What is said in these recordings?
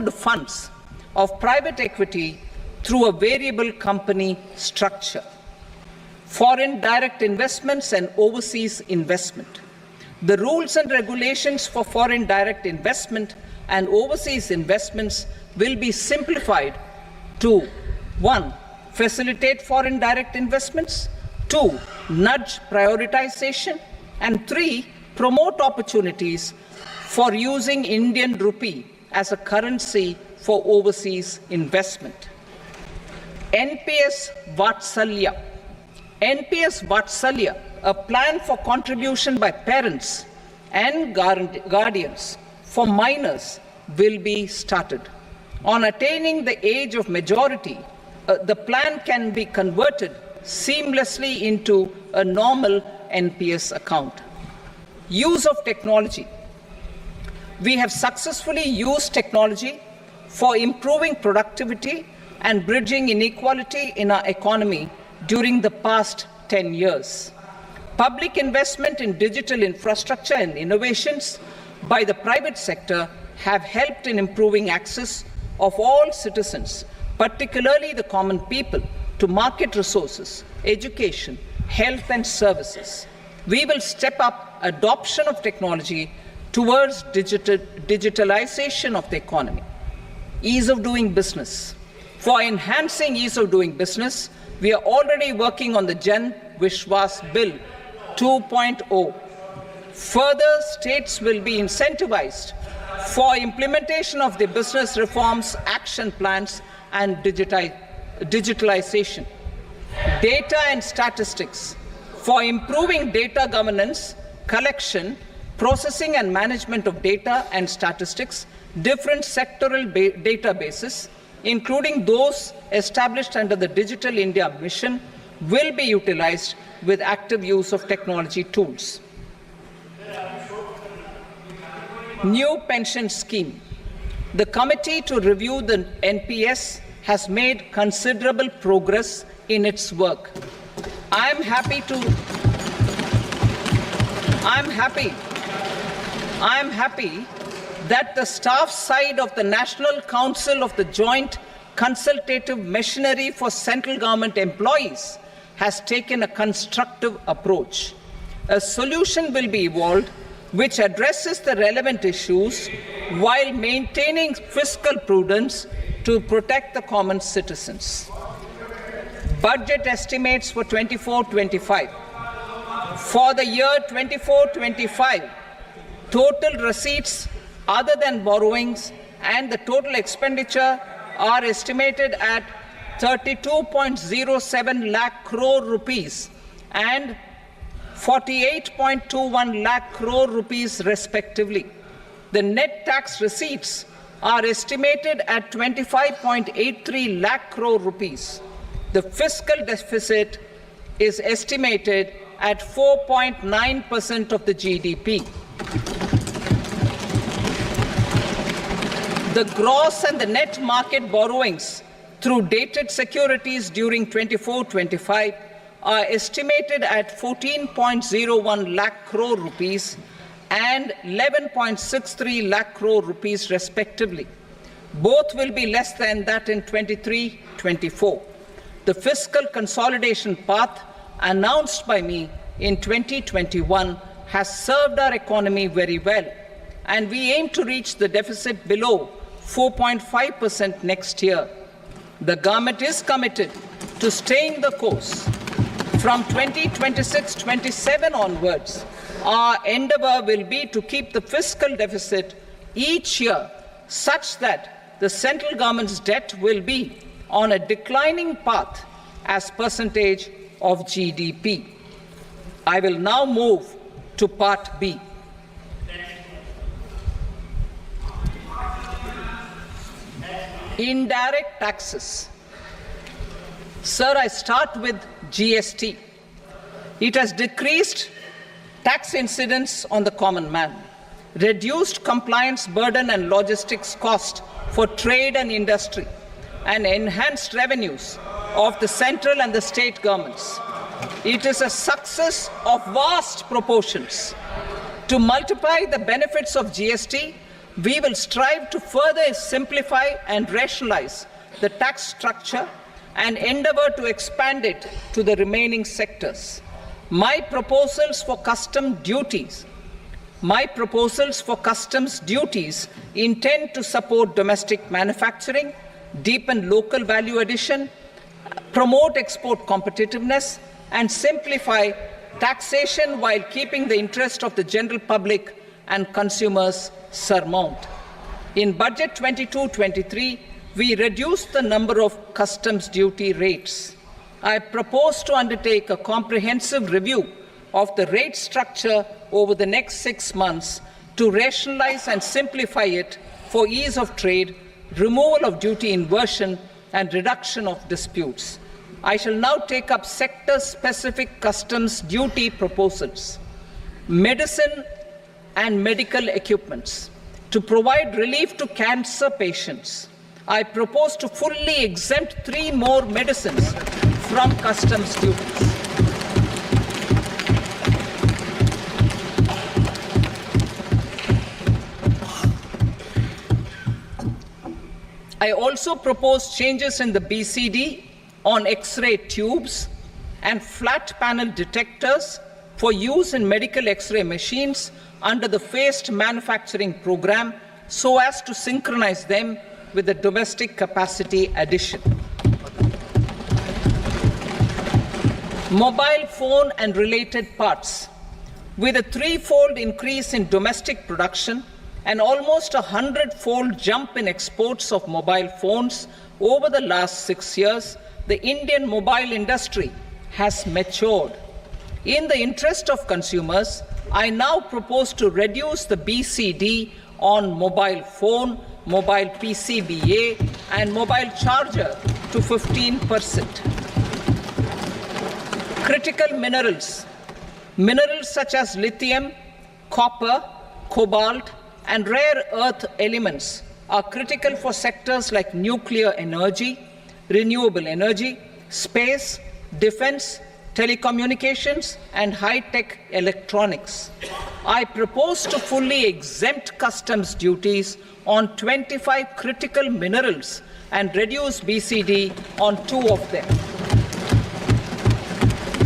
distributed funds of private equity through a variable company structure. Foreign direct investments and overseas investment. The rules and regulations for foreign direct investment and overseas investments will be simplified to 1. Facilitate foreign direct investments, 2. Nudge prioritization, and 3. Promote opportunities for using Indian rupee as a currency for overseas investment. NPS Vatsalya. NPS Vatsalya, a plan for contribution by parents and guardians for minors, will be started. On attaining the age of majority, the plan can be converted seamlessly into a normal NPS account. Use of technology. We have successfully used technology for improving productivity and bridging inequality in our economy during the past 10 years. Public investment in digital infrastructure and innovations by the private sector have helped in improving access of all citizens, particularly the common people, to market resources, education, health and services. We will step up adoption of technology towards digitalization of the economy. Ease of doing business. For enhancing ease of doing business, we are already working on the Jan Vishwas Bill 2.0. Further, states will be incentivized for implementation of the business reforms, action plans, and digitalization. Data and statistics. For improving data governance, collection, processing and management of data and statistics, different sectoral databases, including those established under the Digital India Mission, will be utilized with active use of technology tools. New pension scheme. The committee to review the NPS has made considerable progress in its work. I am happy that the staff side of the National Council of the Joint Consultative Machinery for Central Government Employees has taken a constructive approach. A solution will be evolved which addresses the relevant issues while maintaining fiscal prudence to protect the common citizens. Budget estimates for 24-25. For the year 24-25, total receipts other than borrowings and the total expenditure are estimated at 32.07 lakh crore rupees and 48.21 lakh crore rupees respectively. The net tax receipts are estimated at 25.83 lakh crore rupees. The fiscal deficit is estimated at 4.9% of the GDP. The gross and the net market borrowings through dated securities during 24-25 are estimated at 14.01 lakh crore rupees and 11.63 lakh crore rupees respectively. Both will be less than that in 23-24. The fiscal consolidation path announced by me in 2021 has served our economy very well, and we aim to reach the deficit below 4.5% next year. The government is committed to staying the course. From 2026-27 onwards, our endeavor will be to keep the fiscal deficit each year such that the central government's debt will be on a declining path as percentage of GDP. I will now move to Part B. Indirect taxes. Sir, I start with GST. It has decreased tax incidence on the common man, reduced compliance burden and logistics cost for trade and industry, and enhanced revenues of the central and the state governments. It is a success of vast proportions. To multiply the benefits of GST, We will strive to further simplify and rationalize the tax structure and endeavour to expand it to the remaining sectors. My proposals for customs duties intend to support domestic manufacturing, deepen local value addition, promote export competitiveness, and simplify taxation while keeping the interest of the general public and consumers surmount. In Budget 22-23, we reduced the number of customs duty rates. I propose to undertake a comprehensive review of the rate structure over the next 6 months to rationalize and simplify it for ease of trade, removal of duty inversion, and reduction of disputes. I shall now take up sector-specific customs duty proposals. Medicine and medical equipments. To provide relief to cancer patients, I propose to fully exempt 3 more medicines from customs duties. I also propose changes in the BCD on X-ray tubes and flat panel detectors for use in medical X-ray machines under the phased manufacturing program so as to synchronize them with the domestic capacity addition. Mobile phone and related parts. With a 3-fold increase in domestic production and almost a 100-fold jump in exports of mobile phones over the last 6 years, the Indian mobile industry has matured. In the interest of consumers, I now propose to reduce the BCD on mobile phone, mobile PCBA, and mobile charger to 15%. Critical minerals. Minerals such as lithium, copper, cobalt, and rare earth elements are critical for sectors like nuclear energy, renewable energy, space, defense, telecommunications, and high-tech electronics. I propose to fully exempt customs duties on 25 critical minerals and reduce BCD on 2 of them.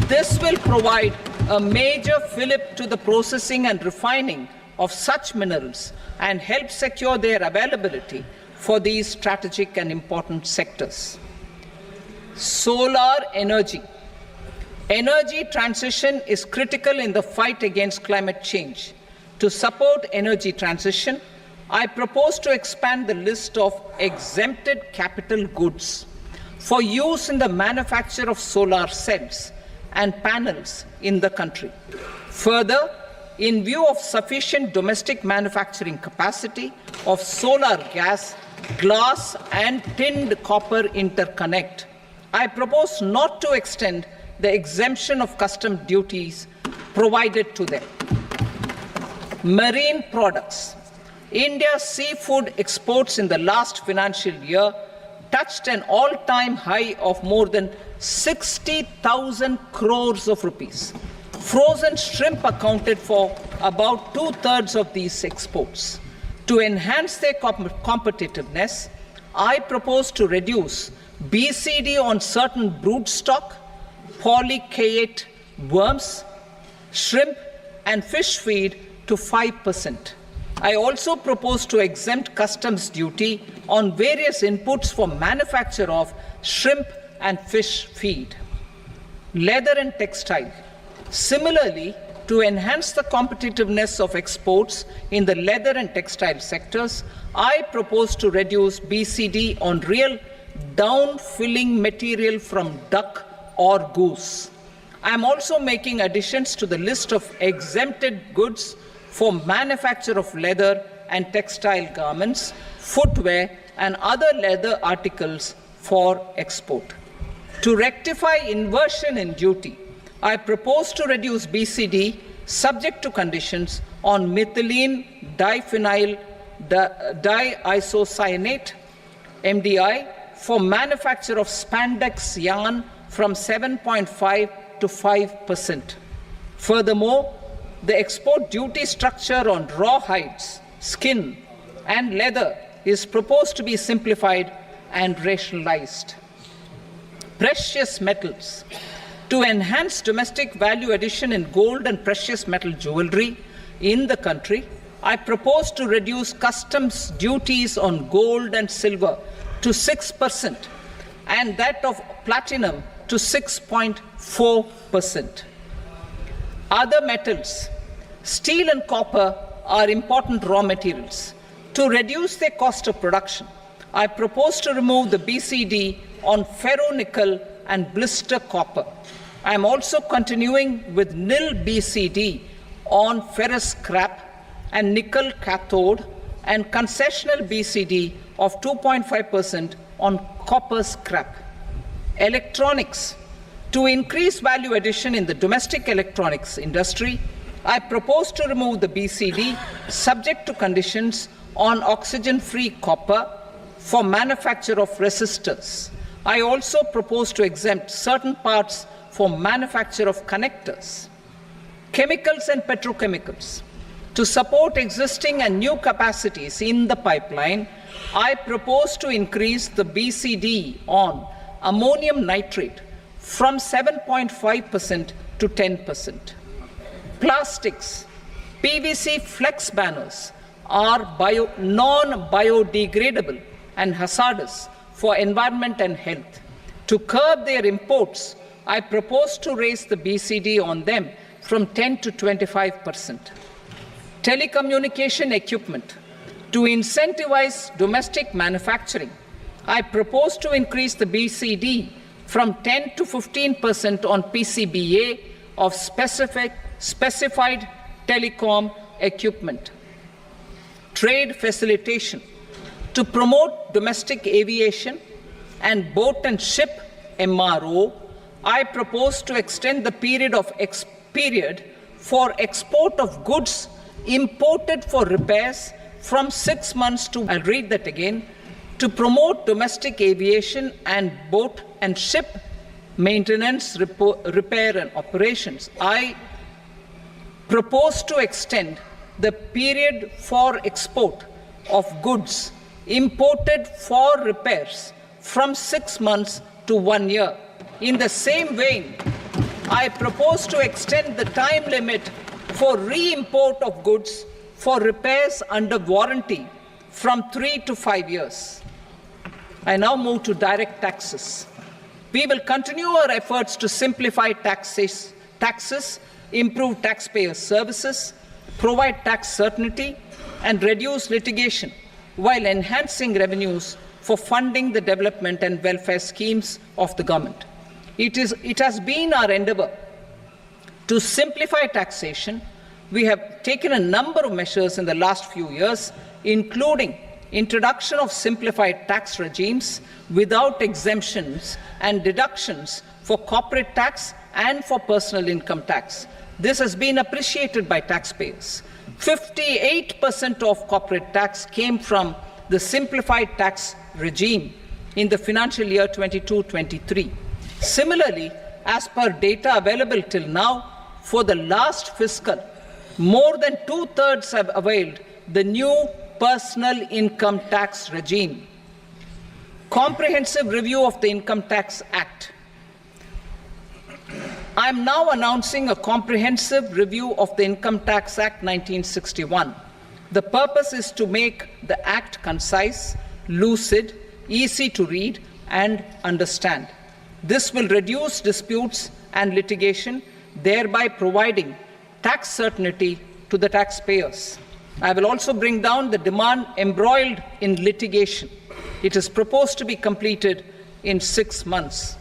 This will provide a major fillip to the processing and refining of such minerals and help secure their availability for these strategic and important sectors. Solar energy. Energy transition is critical in the fight against climate change. To support energy transition, I propose to expand the list of exempted capital goods for use in the manufacture of solar cells and panels in the country. Further, in view of sufficient domestic manufacturing capacity of solar gas, glass, and tinned copper interconnect, I propose not to extend the exemption of custom duties provided to them. Marine products. India's seafood exports in the last financial year touched an all-time high of more than 60,000 crores of rupees. Frozen shrimp accounted for about 2/3 of these exports. To enhance their competitiveness, I propose to reduce BCD on certain broodstock, polychaete worms, shrimp, and fish feed to 5%. I also propose to exempt customs duty on various inputs for manufacture of shrimp and fish feed. Leather and textile. Similarly, to enhance the competitiveness of exports in the leather and textile sectors, I propose to reduce BCD on real down-filling material from duck or goose. I am also making additions to the list of exempted goods for manufacture of leather and textile garments, footwear, and other leather articles for export. To rectify inversion in duty, I propose to reduce BCD subject to conditions on methylene diphenyl diisocyanate (MDI) for manufacture of spandex yarn from 7.5 to 5%. Furthermore, the export duty structure on raw hides, skin, and leather is proposed to be simplified and rationalized. Precious metals. To enhance domestic value addition in gold and precious metal jewelry in the country, I propose to reduce customs duties on gold and silver to 6% and that of platinum to 6.4%. Other metals. Steel and copper are important raw materials. To reduce their cost of production, I propose to remove the BCD on ferronickel and blister copper. I am also continuing with nil BCD on ferrous scrap and nickel cathode and concessional BCD of 2.5% on copper scrap. Electronics. To increase value addition in the domestic electronics industry, I propose to remove the BCD subject to conditions on oxygen-free copper for manufacture of resistors. I also propose to exempt certain parts for manufacture of connectors. Chemicals and petrochemicals. To support existing and new capacities in the pipeline, I propose to increase the BCD on ammonium nitrate from 7.5% to 10%. Plastics. PVC flex banners are non-biodegradable and hazardous for environment and health. To curb their imports, I propose to raise the BCD on them from 10 to 25%. Telecommunication equipment. To incentivize domestic manufacturing, I propose to increase the BCD from 10 to 15% on PCBA of specified telecom equipment. Trade facilitation. To promote domestic aviation and boat and ship MRO, I propose to extend the period for export of goods imported for repairs from 6 months to, I'll read that again, to promote domestic aviation and boat and ship maintenance, repair and operations. I propose to extend the period for export of goods imported for repairs from 6 months to 1 year. In the same vein, I propose to extend the time limit for re-import of goods for repairs under warranty from 3 to 5 years. I now move to direct taxes. We will continue our efforts to simplify taxes, improve taxpayer services, provide tax certainty, and reduce litigation while enhancing revenues for funding the development and welfare schemes of the government. It has been our endeavor to simplify taxation. We have taken a number of measures in the last few years, including introduction of simplified tax regimes without exemptions and deductions for corporate tax and for personal income tax. This has been appreciated by taxpayers. 58% of corporate tax came from the simplified tax regime in the financial year 22-23. Similarly, as per data available till now, for the last fiscal, more than 2/3 have availed the new personal income tax regime. Comprehensive review of the Income Tax Act. I am now announcing a comprehensive review of the Income Tax Act 1961. The purpose is to make the Act concise, lucid, easy to read and understand. This will reduce disputes and litigation, thereby providing tax certainty to the taxpayers. I will also bring down the demand embroiled in litigation. It is proposed to be completed in 6 months.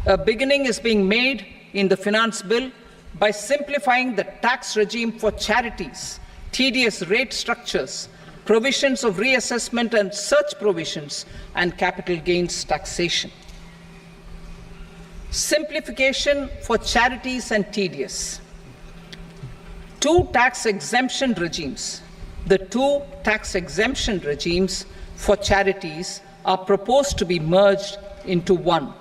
A beginning is being made in the Finance Bill by simplifying the tax regime for charities, tedious rate structures, provisions of reassessment and search provisions, and capital gains taxation. Simplification for charities and tedious. The two tax exemption regimes for charities are proposed to be merged into one.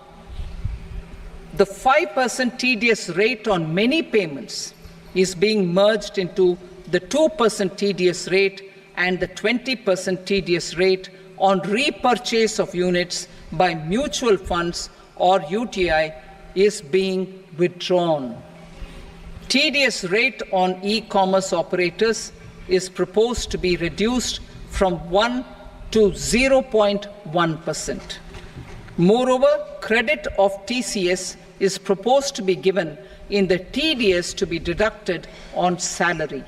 The 5% tedious rate on many payments is being merged into the 2% tedious rate and the 20% TDS rate on repurchase of units by mutual funds or UTI is being withdrawn. TDS rate on e-commerce operators is proposed to be reduced from 1 to 0.1%. Moreover, credit of TCS is proposed to be given in the TDS to be deducted on salary.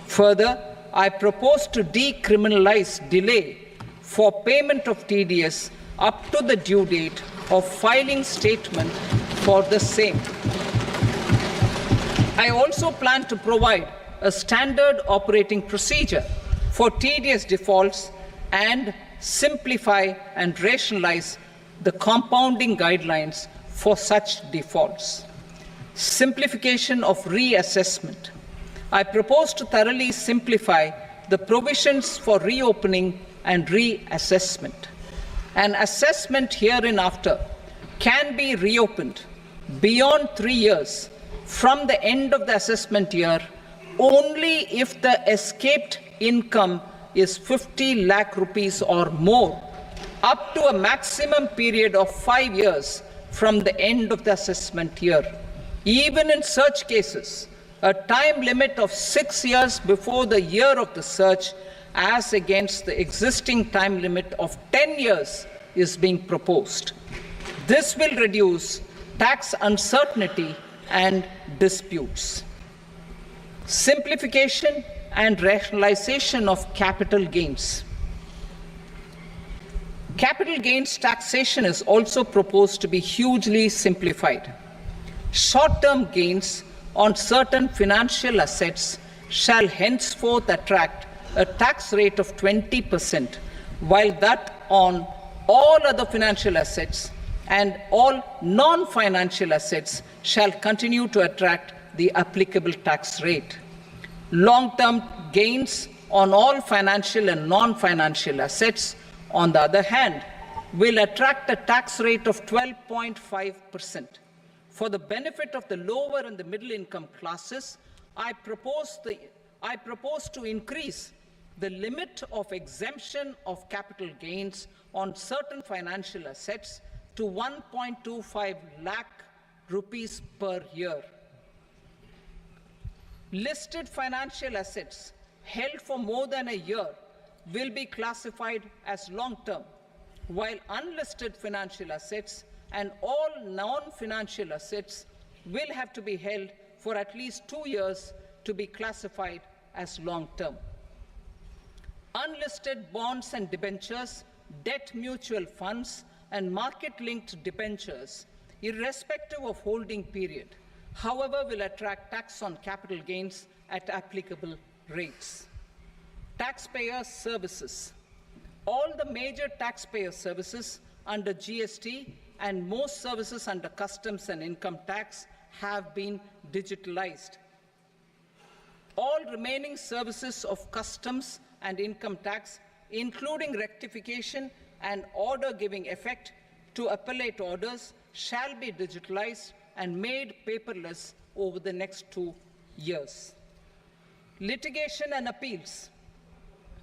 Further, I propose to decriminalize delay for payment of TDS up to the due date of filing statement for the same. I also plan to provide a standard operating procedure for TDS defaults and simplify and rationalize the compounding guidelines for such defaults. Simplification of reassessment. I propose to thoroughly simplify the provisions for reopening and reassessment. An assessment hereinafter can be reopened beyond 3 years from the end of the assessment year only if the escaped income is 50 lakh rupees or more, up to a maximum period of 5 years from the end of the assessment year. Even in such cases, a time limit of 6 years before the year of the search, as against the existing time limit of 10 years, is being proposed. This will reduce tax uncertainty and disputes. Simplification and rationalization of capital gains. Capital gains taxation is also proposed to be hugely simplified. Short-term gains on certain financial assets shall henceforth attract a tax rate of 20%, while that on all other financial assets and all non-financial assets shall continue to attract the applicable tax rate. Long-term gains on all financial and non-financial assets, on the other hand, will attract a tax rate of 12.5%. For the benefit of the lower and the middle income classes, I propose to increase the limit of exemption of capital gains on certain financial assets to 1.25 lakh rupees per year. Listed financial assets held for more than a year will be classified as long-term, while unlisted financial assets and all non-financial assets will have to be held for at least 2 years to be classified as long-term. Unlisted bonds and debentures, debt mutual funds, and market-linked debentures, irrespective of holding period, however, will attract tax on capital gains at applicable rates. Taxpayer services. All the major taxpayer services under GST and most services under customs and income tax have been digitalized. All remaining services of customs and income tax, including rectification and order giving effect to appellate orders, shall be digitalized and made paperless over the next 2 years. Litigation and appeals.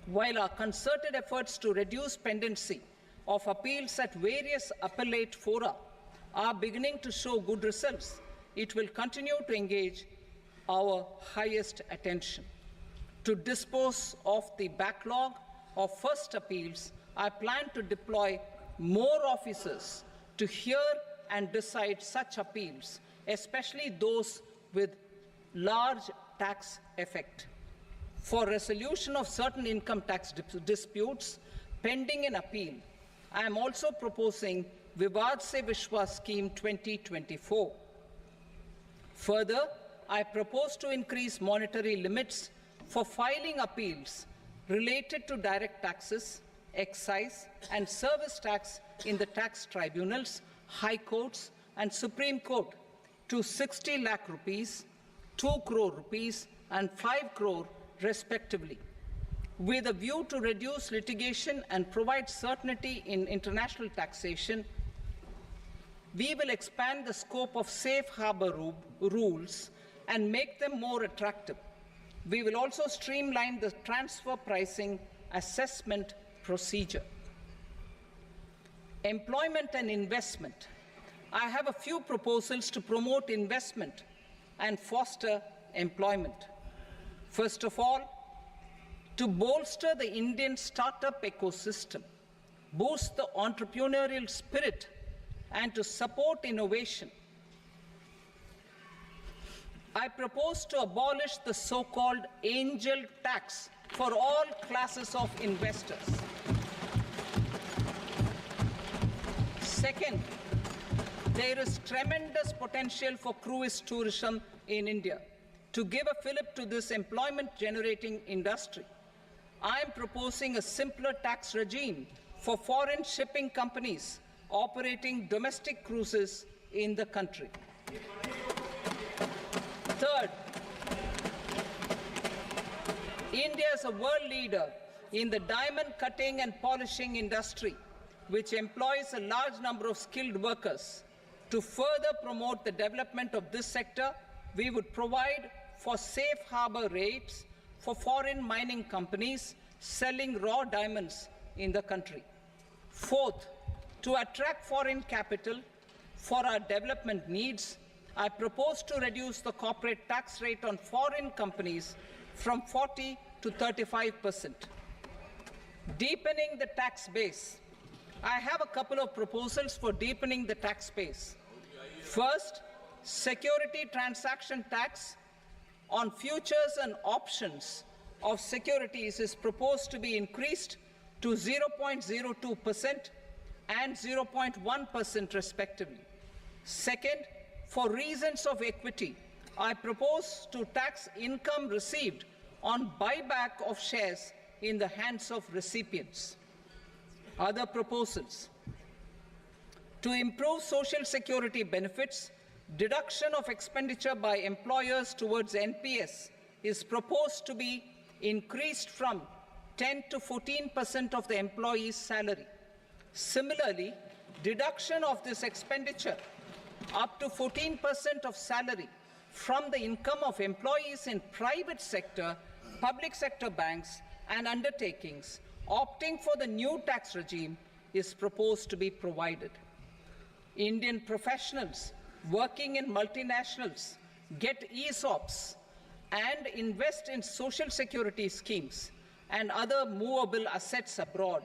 While our concerted efforts to reduce pendency of appeals at various appellate fora are beginning to show good results, it will continue to engage our highest attention. To dispose of the backlog of first appeals, I plan to deploy more officers to hear and decide such appeals, especially those with large tax effect. For resolution of certain income tax disputes pending in appeal, I am also proposing Vivad Se Vishwas Scheme 2024. Further, I propose to increase monetary limits for filing appeals related to direct taxes, excise, and service tax in the tax tribunals, high courts, and Supreme Court to 60 lakh rupees, 2 crore rupees, and 5 crore respectively. With a view to reduce litigation and provide certainty in international taxation, we will expand the scope of safe harbor rules and make them more attractive. We will also streamline the transfer pricing assessment procedure. Employment and investment. I have a few proposals to promote investment and foster employment. First of all, to bolster the Indian startup ecosystem, boost the entrepreneurial spirit, and to support innovation, I propose to abolish the so-called angel tax for all classes of investors. Second, there is tremendous potential for cruise tourism in India. To give a fillip to this employment-generating industry, I am proposing a simpler tax regime for foreign shipping companies operating domestic cruises in the country. Third, India is a world leader in the diamond cutting and polishing industry, which employs a large number of skilled workers. To further promote the development of this sector, we would provide for safe harbor rates for foreign mining companies selling raw diamonds in the country. Fourth, to attract foreign capital for our development needs, I propose to reduce the corporate tax rate on foreign companies from 40 to 35%. Deepening the tax base. I have a couple of proposals for deepening the tax base. First, security transaction tax on futures and options of securities is proposed to be increased to 0.02% and 0.1% respectively. Second, for reasons of equity, I propose to tax income received on buyback of shares in the hands of recipients. Other proposals. To improve social security benefits, deduction of expenditure by employers towards NPS is proposed to be increased from 10 to 14% of the employee's salary. Similarly, deduction of this expenditure up to 14% of salary from the income of employees in private sector, public sector banks and undertakings opting for the new tax regime is proposed to be provided. Indian professionals working in multinationals get ESOPs and invest in social security schemes and other movable assets abroad.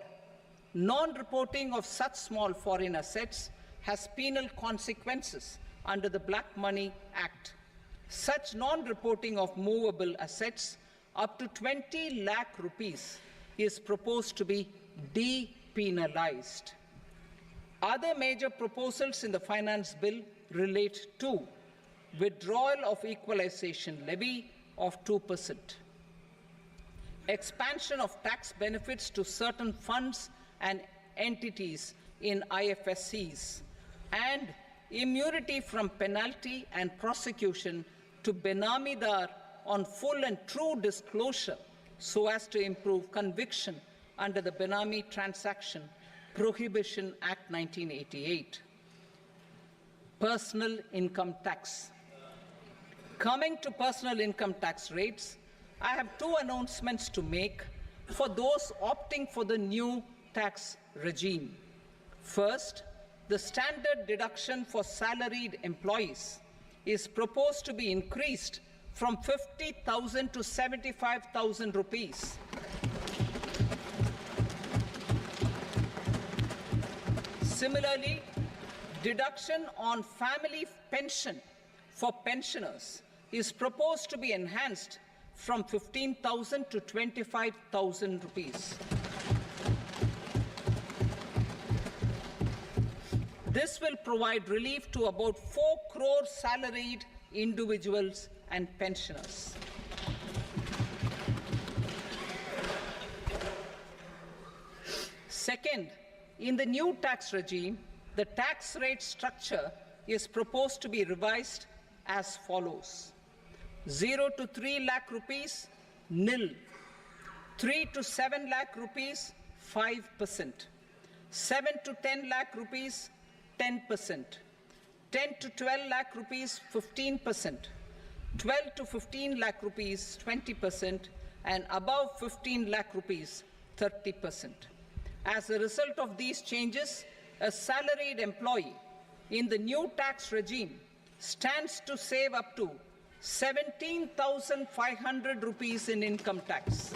Non-reporting of such small foreign assets has penal consequences under the Black Money Act. Such non-reporting of movable assets up to 20 lakh rupees is proposed to be depenalized. Other major proposals in the finance bill relate to withdrawal of equalization levy of 2%, expansion of tax benefits to certain funds and entities in IFSCs, and immunity from penalty and prosecution to Benamidar on full and true disclosure so as to improve conviction under the Benami Transaction Prohibition Act 1988. Personal income tax. Coming to personal income tax rates, I have two announcements to make for those opting for the new tax regime. First, the standard deduction for salaried employees is proposed to be increased from 50,000 to 75,000 rupees. Similarly, deduction on family pension for pensioners is proposed to be enhanced from 15,000 to 25,000 rupees. This will provide relief to about 4 crore salaried individuals and pensioners. Second, in the new tax regime, the tax rate structure is proposed to be revised as follows. 0 to 3 lakh rupees, nil. 3 to 7 lakh rupees, 5%. 7 to 10 lakh rupees, 10%. 10 to 12 lakh rupees, 15%. 12 to 15 lakh rupees 20%, and above 15 lakh rupees 30%. As a result of these changes, a salaried employee in the new tax regime stands to save up to 17,500 rupees in income tax.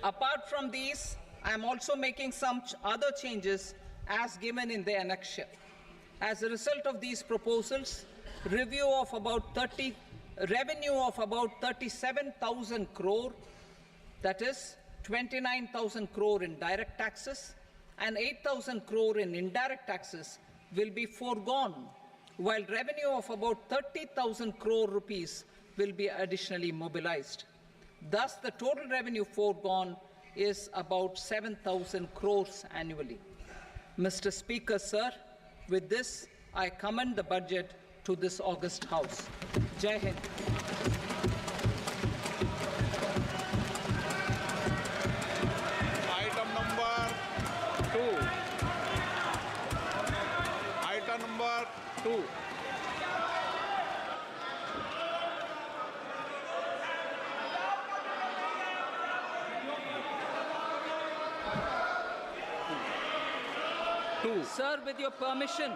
Apart from these, I am also making some other changes as given in the annexure. As a result of these proposals, revenue of about 37,000 crore, that is 29,000 crore in direct taxes and 8,000 crore in indirect taxes will be foregone, while revenue of about 30,000 crore rupees will be additionally mobilized. Thus, the total revenue foregone is about 7,000 crores annually. Mr. Speaker, sir, with this, I commend the budget to this august House. Jai Hind. Item number 2. Item number 2. Sir, with your permission,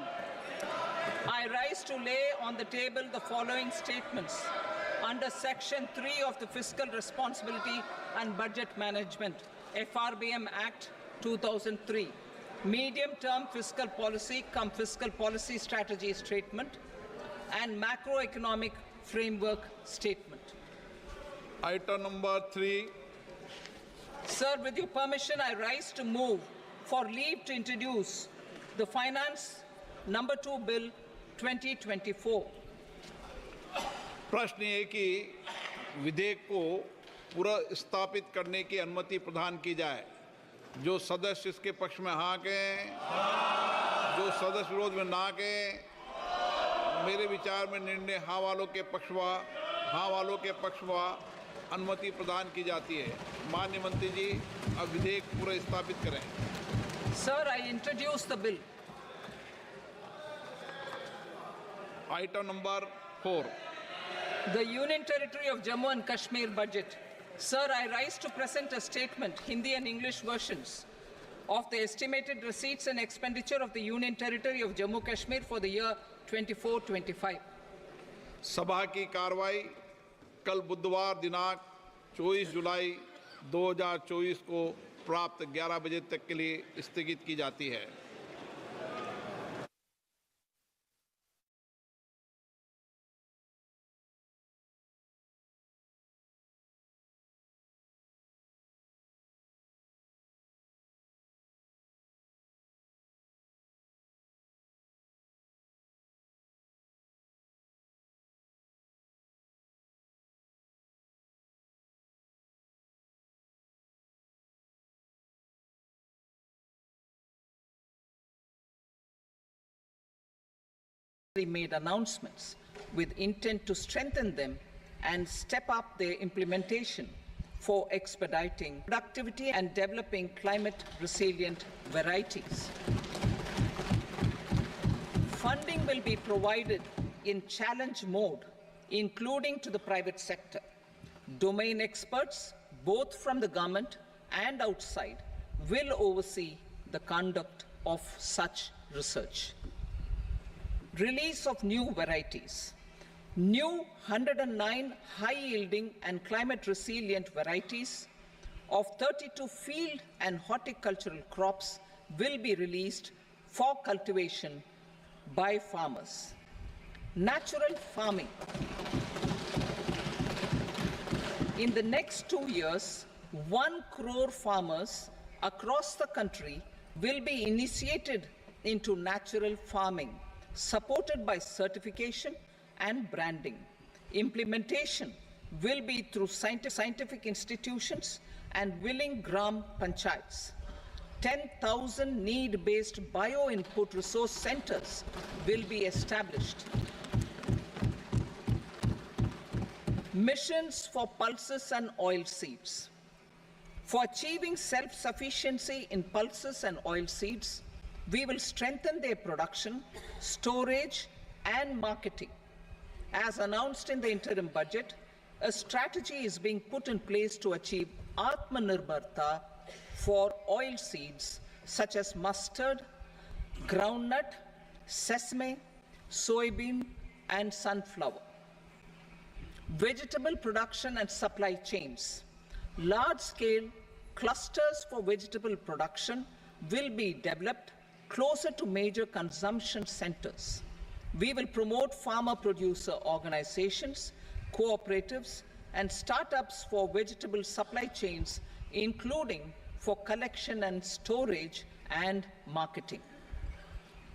I rise to lay on the table the following statements under Section 3 of the Fiscal Responsibility and Budget Management, FRBM Act 2003, Medium-Term Fiscal Policy cum Fiscal Policy Strategy Statement and Macroeconomic Framework Statement. Item number 3. Sir, with your permission, I rise to move for leave to introduce the Finance Number 2 Bill 2024. प्रश्न ये कि विधेयक को पुनर्स्थापित करने की अनुमति प्रदान की जाए। जो सदस्य इसके पक्ष में हाँ कहें, जो सदस्य विरोध में ना कहें, मेरे विचार में निर्णय हाँ वालों के पक्षवा अनुमति प्रदान की जाती है। माननीय मंत्री जी, अब विधेयक पुनर्स्थापित करें। Sir, I introduce the bill. Item number 4. The Union Territory of Jammu and Kashmir budget. Sir, I rise to present a statement, Hindi and English versions, of the estimated receipts and expenditure of the Union Territory of Jammu and Kashmir for the year 24-25. सभा की कार्रवाई कल बुधवार दिनांक 24 जुलाई 2024 को प्राप्त 11 बजे तक के लिए स्थगित की जाती है। Made announcements with intent to strengthen them and step up their implementation for expediting productivity and developing climate resilient varieties. Funding will be provided in challenge mode, including to the private sector. Domain experts, both from the government and outside, will oversee the conduct of such research. Release of new varieties. New 109 high-yielding and climate-resilient varieties of 32 field and horticultural crops will be released for cultivation by farmers. Natural farming. In the next 2 years, 1 crore farmers across the country will be initiated into natural farming, supported by certification and branding. Implementation will be through scientific institutions and willing gram panchayats. 10,000 need-based bio-input resource centers will be established. Missions for pulses and oil seeds. For achieving self-sufficiency in pulses and oil seeds, We will strengthen their production, storage, and marketing. As announced in the interim budget, a strategy is being put in place to achieve Atmanirbharta for oil seeds such as mustard, groundnut, sesame, soybean, and sunflower. Vegetable production and supply chains. Large-scale clusters for vegetable production will be developed closer to major consumption centers. We will promote farmer-producer organizations, cooperatives, and startups for vegetable supply chains, including for collection and storage and marketing.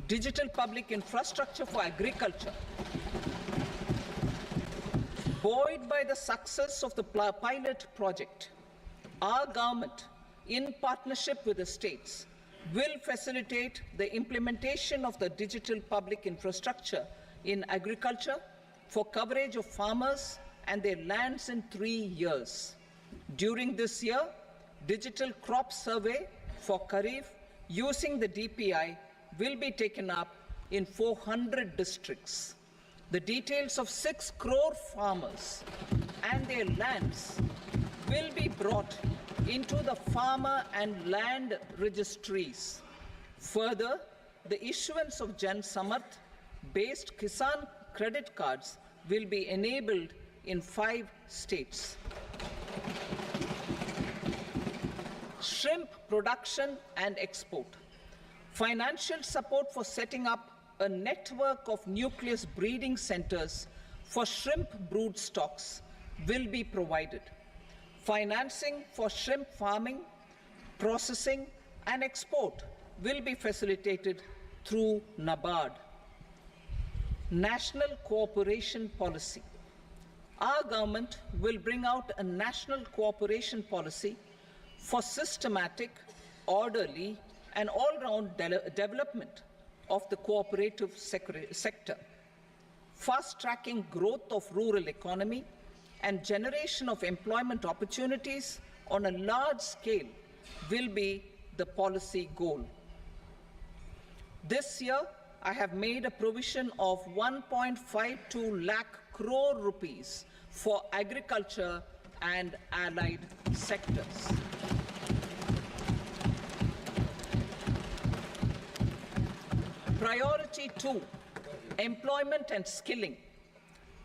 Digital public infrastructure for agriculture. Buoyed by the success of the pilot project, our government, in partnership with the states, will facilitate the implementation of the digital public infrastructure in agriculture for coverage of farmers and their lands in 3 years. During this year, digital crop survey for Kharif using the DPI will be taken up in 400 districts. The details of 6 crore farmers and their lands will be brought into the farmer and land registries. Further, the issuance of Jan Samarth based Kisan credit cards will be enabled in 5 states. Shrimp production and export. Financial support for setting up a network of nucleus breeding centers for shrimp brood stocks will be provided. Financing for shrimp farming, processing, and export will be facilitated through NABARD. National cooperation policy. Our government will bring out a national cooperation policy for systematic, orderly, and all-round development of the cooperative sector, fast-tracking growth of rural economy and generation of employment opportunities on a large scale will be the policy goal. This year, I have made a provision of 1.52 lakh crore rupees for agriculture and allied sectors. Priority 2, employment and skilling.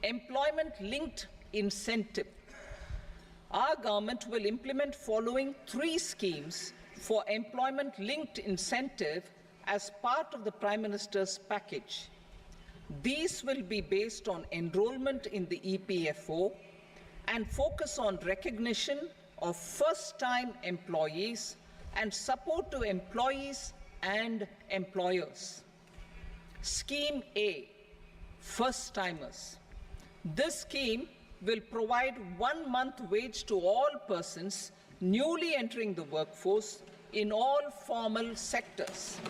Employment-linked incentive. Our government will implement following 3 schemes for employment-linked incentive as part of the Prime Minister's package. These will be based on enrollment in the EPFO and focus on recognition of first-time employees and support to employees and employers. Scheme A, first-timers. This scheme will provide 1 month wage to all persons newly entering the workforce in all formal sectors.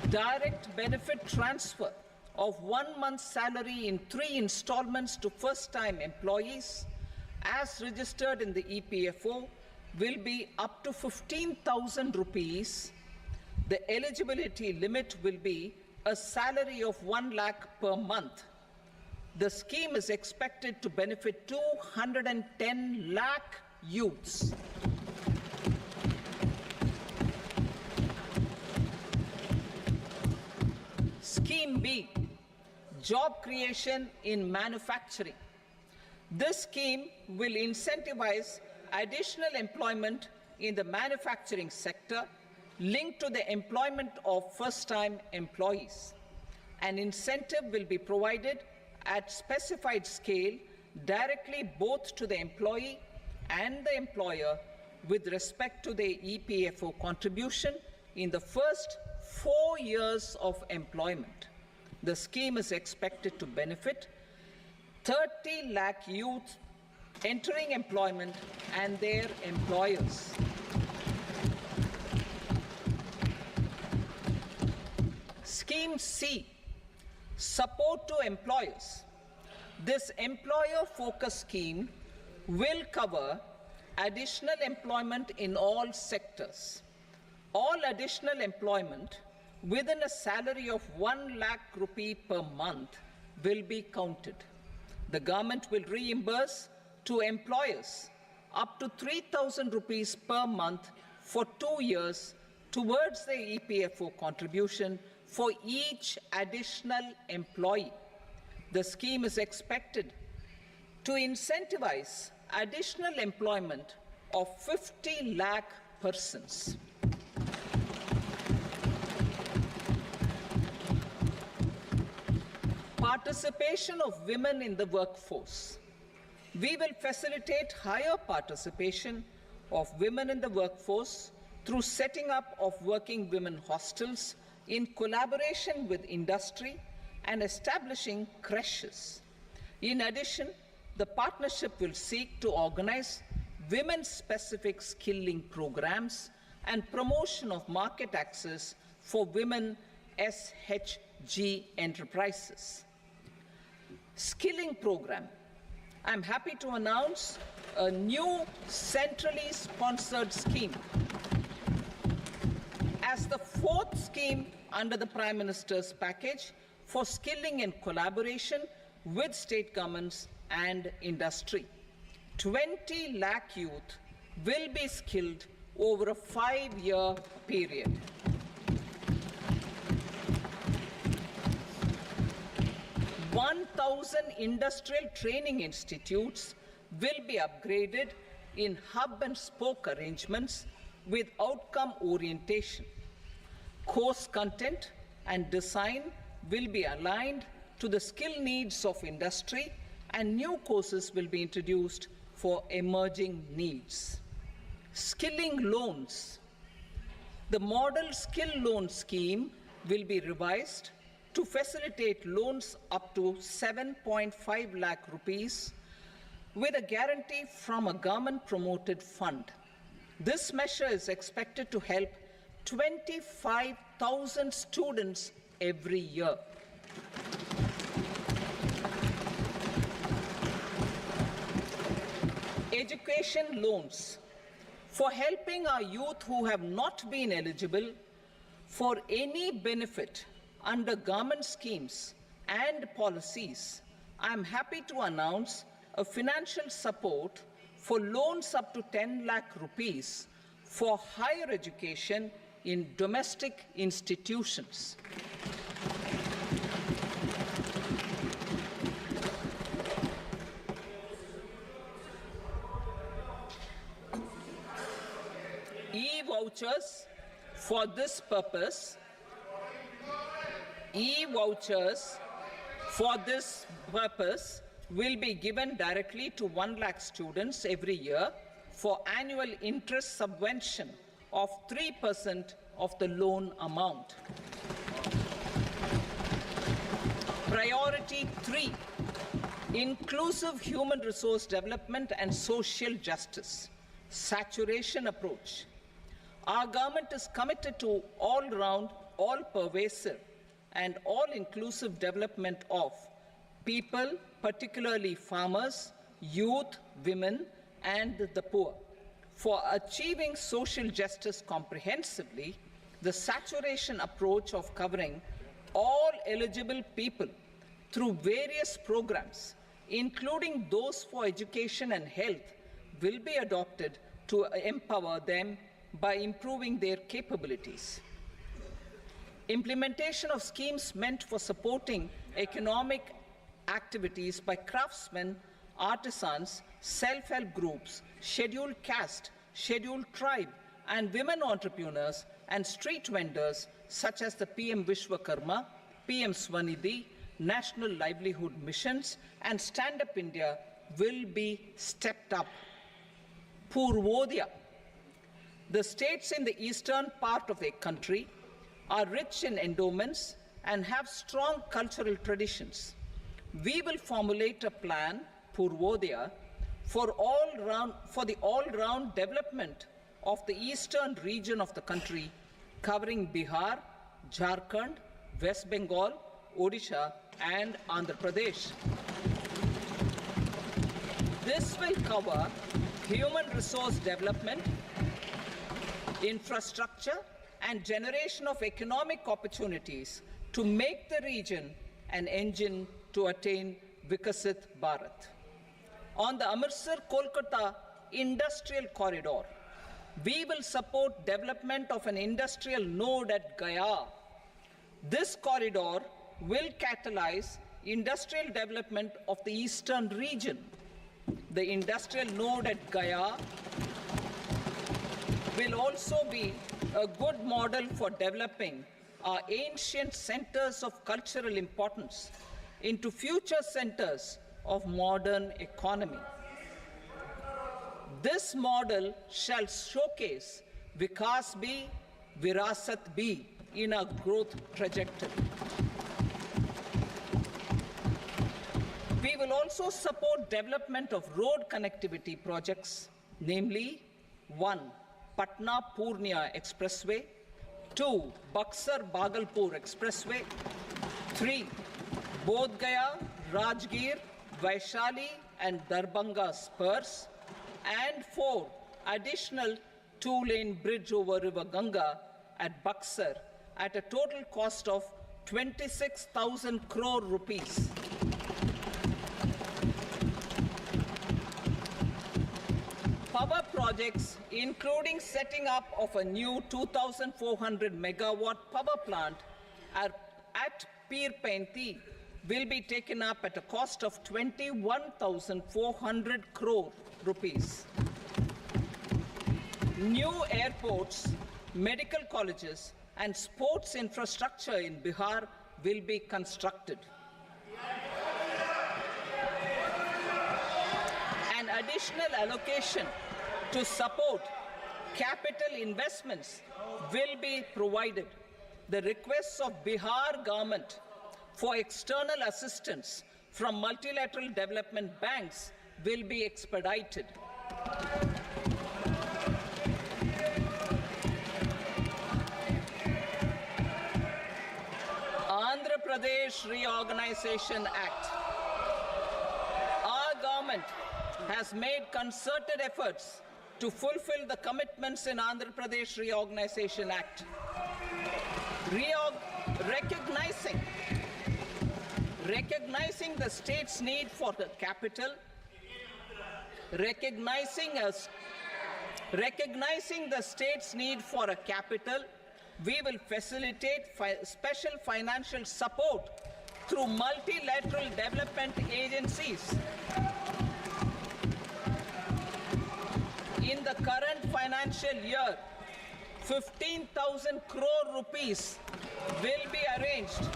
Direct benefit transfer of 1 month's salary in 3 installments to first-time employees as registered in the EPFO will be up to 15,000 rupees. The eligibility limit will be a salary of 1 lakh per month. The scheme is expected to benefit 210 lakh youths. Scheme B, job creation in manufacturing. This scheme will incentivize additional employment in the manufacturing sector linked to the employment of first-time employees. An incentive will be provided at specified scale directly both to the employee and the employer with respect to the EPFO contribution in the first 4 years of employment. The scheme is expected to benefit 30 lakh youth entering employment and their employers. Scheme C, support to employers. This employer-focused scheme will cover additional employment in all sectors. All additional employment within a salary of 1 lakh rupee per month will be counted. The government will reimburse to employers up to 3,000 rupees per month for 2 years towards the EPFO contribution for each additional employee. The scheme is expected to incentivize additional employment of 50 lakh persons. Participation of women in the workforce. We will facilitate higher participation of women in the workforce through setting up of working women hostels in collaboration with industry and establishing creches. In addition, the partnership will seek to organize women-specific skilling programs and promotion of market access for women SHG enterprises. Skilling program. I'm happy to announce a new centrally sponsored scheme as the fourth scheme under the Prime Minister's package for skilling in collaboration with state governments and industry. 20 lakh youth will be skilled over a 5-year period. "1,000 industrial training institutes will be upgraded in hub and spoke arrangements with outcome orientation. Course content and design will be aligned to the skill needs of industry, and new courses will be introduced for emerging needs." Skilling loans. The model skill loan scheme will be revised to facilitate loans up to 7.5 lakh rupees with a guarantee from a government-promoted fund. This measure is expected to help 25,000 students every year. Education loans. For helping our youth who have not been eligible for any benefit under government schemes and policies, I am happy to announce a financial support for loans up to 10 lakh rupees for higher education in domestic institutions. E-vouchers for this purpose. E-vouchers for this purpose will be given directly to 1 lakh students every year for annual interest subvention of 3% of the loan amount. Priority 3, inclusive human resource development and social justice. Saturation approach. Our government is committed to all-round, all-pervasive and all-inclusive development of people, particularly farmers, youth, women, and the poor. For achieving social justice comprehensively, the saturation approach of covering all eligible people through various programs, including those for education and health, will be adopted to empower them by improving their capabilities. Implementation of schemes meant for supporting economic activities by craftsmen, artisans, self-help groups, scheduled caste, scheduled tribe, and women entrepreneurs and street vendors such as the PM Vishwakarma, PM Swanidhi, National Livelihood Missions, and Stand Up India will be stepped up. Purvodaya. The states in the eastern part of the country are rich in endowments and have strong cultural traditions. We will formulate a plan, Purvodaya, for the all-round development of the eastern region of the country, covering Bihar, Jharkhand, West Bengal, Odisha, and Andhra Pradesh. This will cover human resource development, infrastructure, and generation of economic opportunities to make the region an engine to attain Vikasit Bharat. On the Amritsar-Kolkata Industrial Corridor, we will support development of an industrial node at Gaya. This corridor will catalyze industrial development of the eastern region. The industrial node at Gaya will also be a good model for developing our ancient centers of cultural importance into future centers of modern economy. This model shall showcase Vikas B, Virasat B in our growth trajectory. We will also support development of road connectivity projects, namely 1. Patna-Purnia Expressway, 2. Buxar-Bhagalpur Expressway, 3. Bodh Gaya, Rajgir, Vaishali and Darbhanga spurs, and 4. Additional 2-lane bridge over River Ganga at Buxar at a total cost of 26,000 crore rupees. Power projects, including setting up of a new 2,400 megawatt power plant at Pir Painti, will be taken up at a cost of 21,400 crore rupees. New airports, medical colleges, and sports infrastructure in Bihar will be constructed. An additional allocation to support capital investments will be provided. The requests of Bihar government for external assistance from multilateral development banks will be expedited. Andhra Pradesh Reorganization Act. Our government has made concerted efforts to fulfill the commitments in Andhra Pradesh Reorganization Act. Recognizing the state's need for the capital, recognizing the state's need for a capital, we will facilitate special financial support through multilateral development agencies. In the current financial year, 15,000 crore rupees will be arranged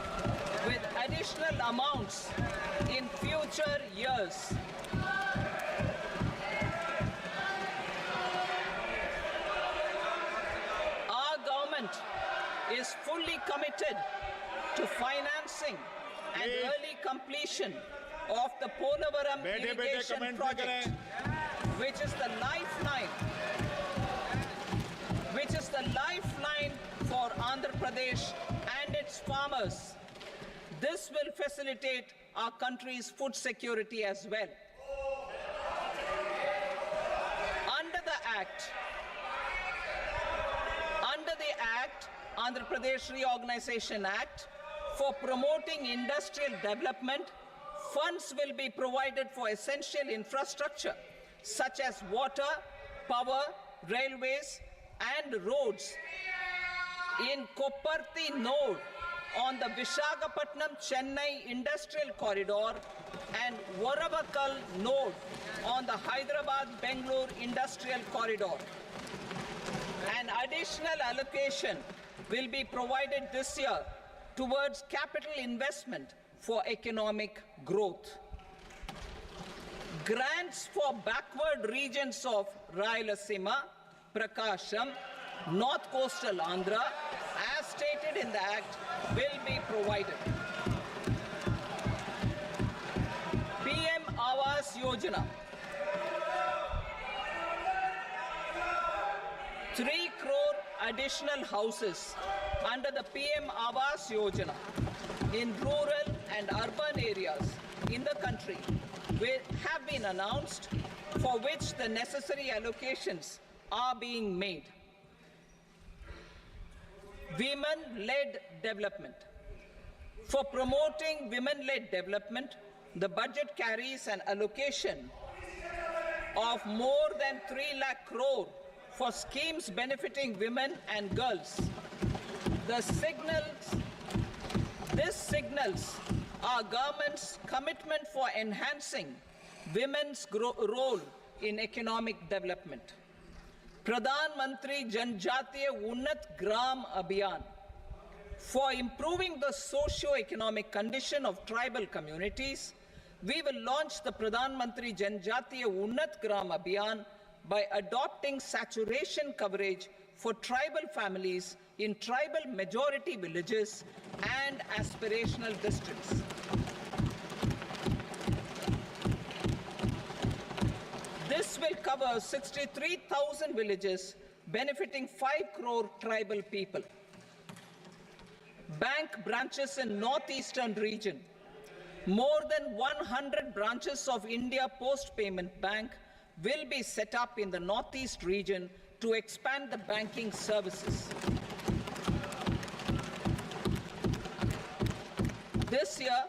with additional amounts in future years. Our government is fully committed to financing and early completion of the Polavaram irrigation project, which is the lifeline for Andhra Pradesh and its farmers. This will facilitate our country's food security as well. Under the Andhra Pradesh Reorganization Act, for promoting industrial development, funds will be provided for essential infrastructure such as water, power, railways, and roads. In Kopparthi node on the Visakhapatnam-Chennai Industrial Corridor and Varavakal node on the Hyderabad-Bangalore Industrial Corridor. An additional allocation will be provided this year towards capital investment for economic growth. Grants for backward regions of Rayalaseema, Prakasham, North Coastal Andhra, as stated in the Act, will be provided. PM Awas Yojana. 3 crore additional houses under the PM Awas Yojana in rural and urban areas in the country have been announced, for which the necessary allocations are being made. Women-led development. For promoting women-led development, the budget carries an allocation of more than 3 lakh crore for schemes benefiting women and girls. This signals our government's commitment for enhancing women's role in economic development. Pradhan Mantri Janjatiya Unnat Gram Abhiyan. For improving the socio-economic condition of tribal communities, we will launch the Pradhan Mantri Janjatiya Unnat Gram Abhiyan by adopting saturation coverage for tribal families in tribal majority villages and aspirational districts. This will cover 63,000 villages benefiting 5 crore tribal people. Bank branches in northeastern region. More than 100 branches of India Post Payment Bank will be set up in the northeast region to expand the banking services. This year,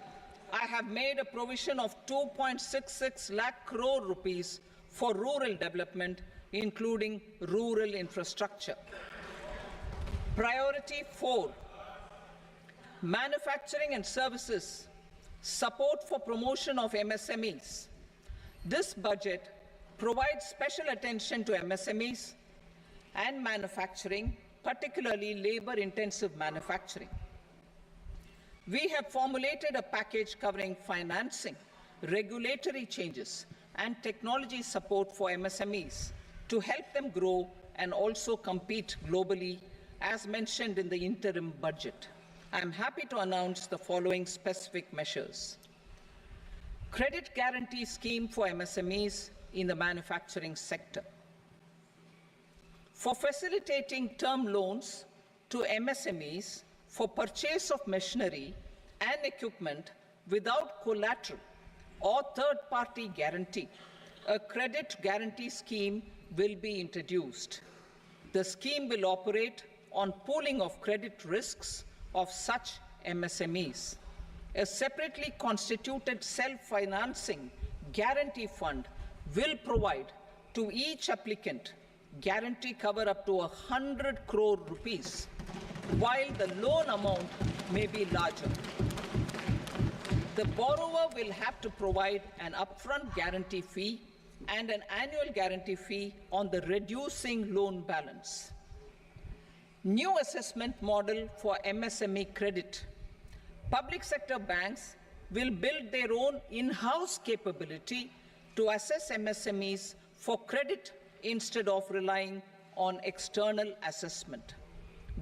I have made a provision of 2.66 lakh crore rupees for rural development, including rural infrastructure. Priority 4, manufacturing and services, support for promotion of MSMEs. This budget provides special attention to MSMEs and manufacturing, particularly labor-intensive manufacturing. We have formulated a package covering financing, regulatory changes, and technology support for MSMEs to help them grow and also compete globally, as mentioned in the interim budget. I am happy to announce the following specific measures. Credit guarantee scheme for MSMEs in the manufacturing sector. For facilitating term loans to MSMEs for purchase of machinery and equipment without collateral or third-party guarantee, a credit guarantee scheme will be introduced. The scheme will operate on pooling of credit risks of such MSMEs. A separately constituted self-financing guarantee fund will provide to each applicant guarantee cover up to 100 crore rupees, while the loan amount may be larger. The borrower will have to provide an upfront guarantee fee and an annual guarantee fee on the reducing loan balance. New assessment model for MSME credit. Public sector banks will build their own in-house capability to assess MSMEs for credit instead of relying on external assessment.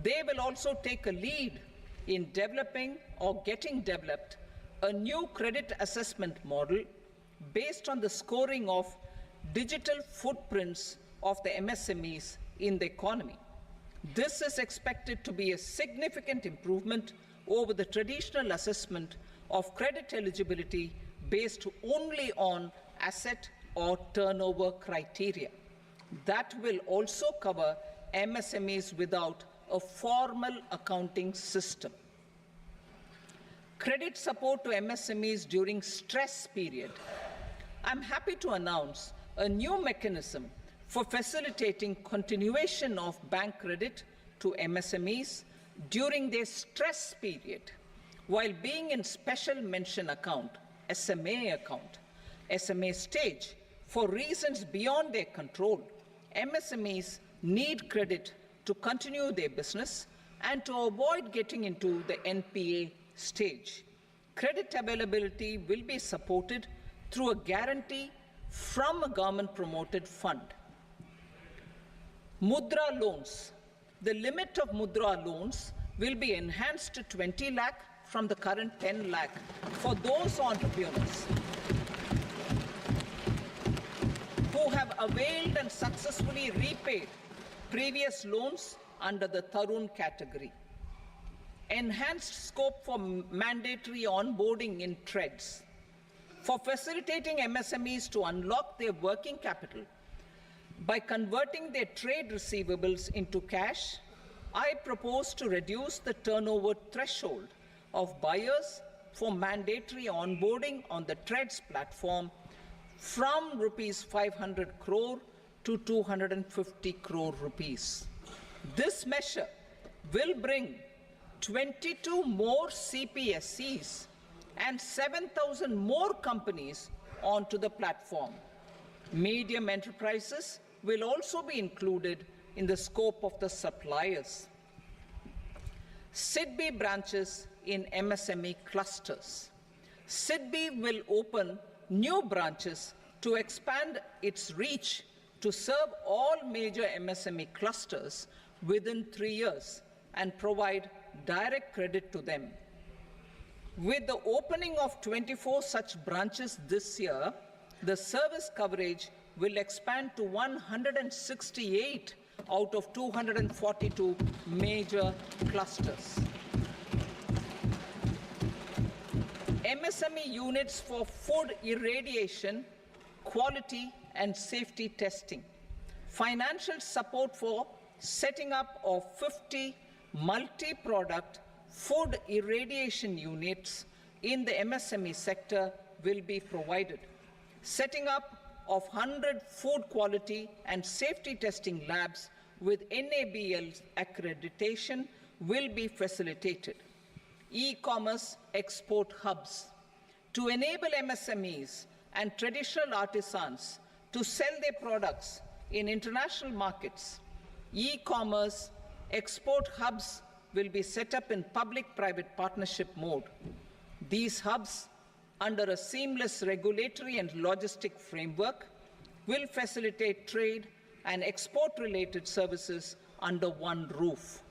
They will also take a lead in developing or getting developed a new credit assessment model based on the scoring of digital footprints of the MSMEs in the economy. This is expected to be a significant improvement over the traditional assessment of credit eligibility based only on asset or turnover criteria. That will also cover MSMEs without a formal accounting system. Credit support to MSMEs during stress period. I'm happy to announce a new mechanism for facilitating continuation of bank credit to MSMEs during their stress period while being in special mention account, SMA stage, for reasons beyond their control. MSMEs need credit to continue their business and to avoid getting into the NPA stage. Credit availability will be supported through a guarantee from a government-promoted fund. Mudra loans. The limit of Mudra loans will be enhanced to 20 lakh from the current 10 lakh for those entrepreneurs who have availed and successfully repaid previous loans under the Tarun category. Enhanced scope for mandatory onboarding in TREDS. For facilitating MSMEs to unlock their working capital by converting their trade receivables into cash, I propose to reduce the turnover threshold of buyers for mandatory onboarding on the TREADS platform from rupees 500 crore to 250 crore rupees. This measure will bring 22 more CPSCs and 7,000 more companies onto the platform. Medium enterprises will also be included in the scope of the suppliers. SIDBI branches in MSME clusters. SIDBI will open new branches to expand its reach to serve all major MSME clusters within 3 years and provide direct credit to them. With the opening of 24 such branches this year, the service coverage will expand to 168 out of 242 major clusters. MSME units for food irradiation, quality and safety testing. Financial support for setting up of 50 multi-product food irradiation units in the MSME sector will be provided. Setting up of 100 food quality and safety testing labs with NABL accreditation will be facilitated. E-commerce export hubs. To enable MSMEs and traditional artisans to sell their products in international markets, e-commerce export hubs will be set up in public-private partnership mode. These hubs, under a seamless regulatory and logistic framework, will facilitate trade and export-related services under one roof.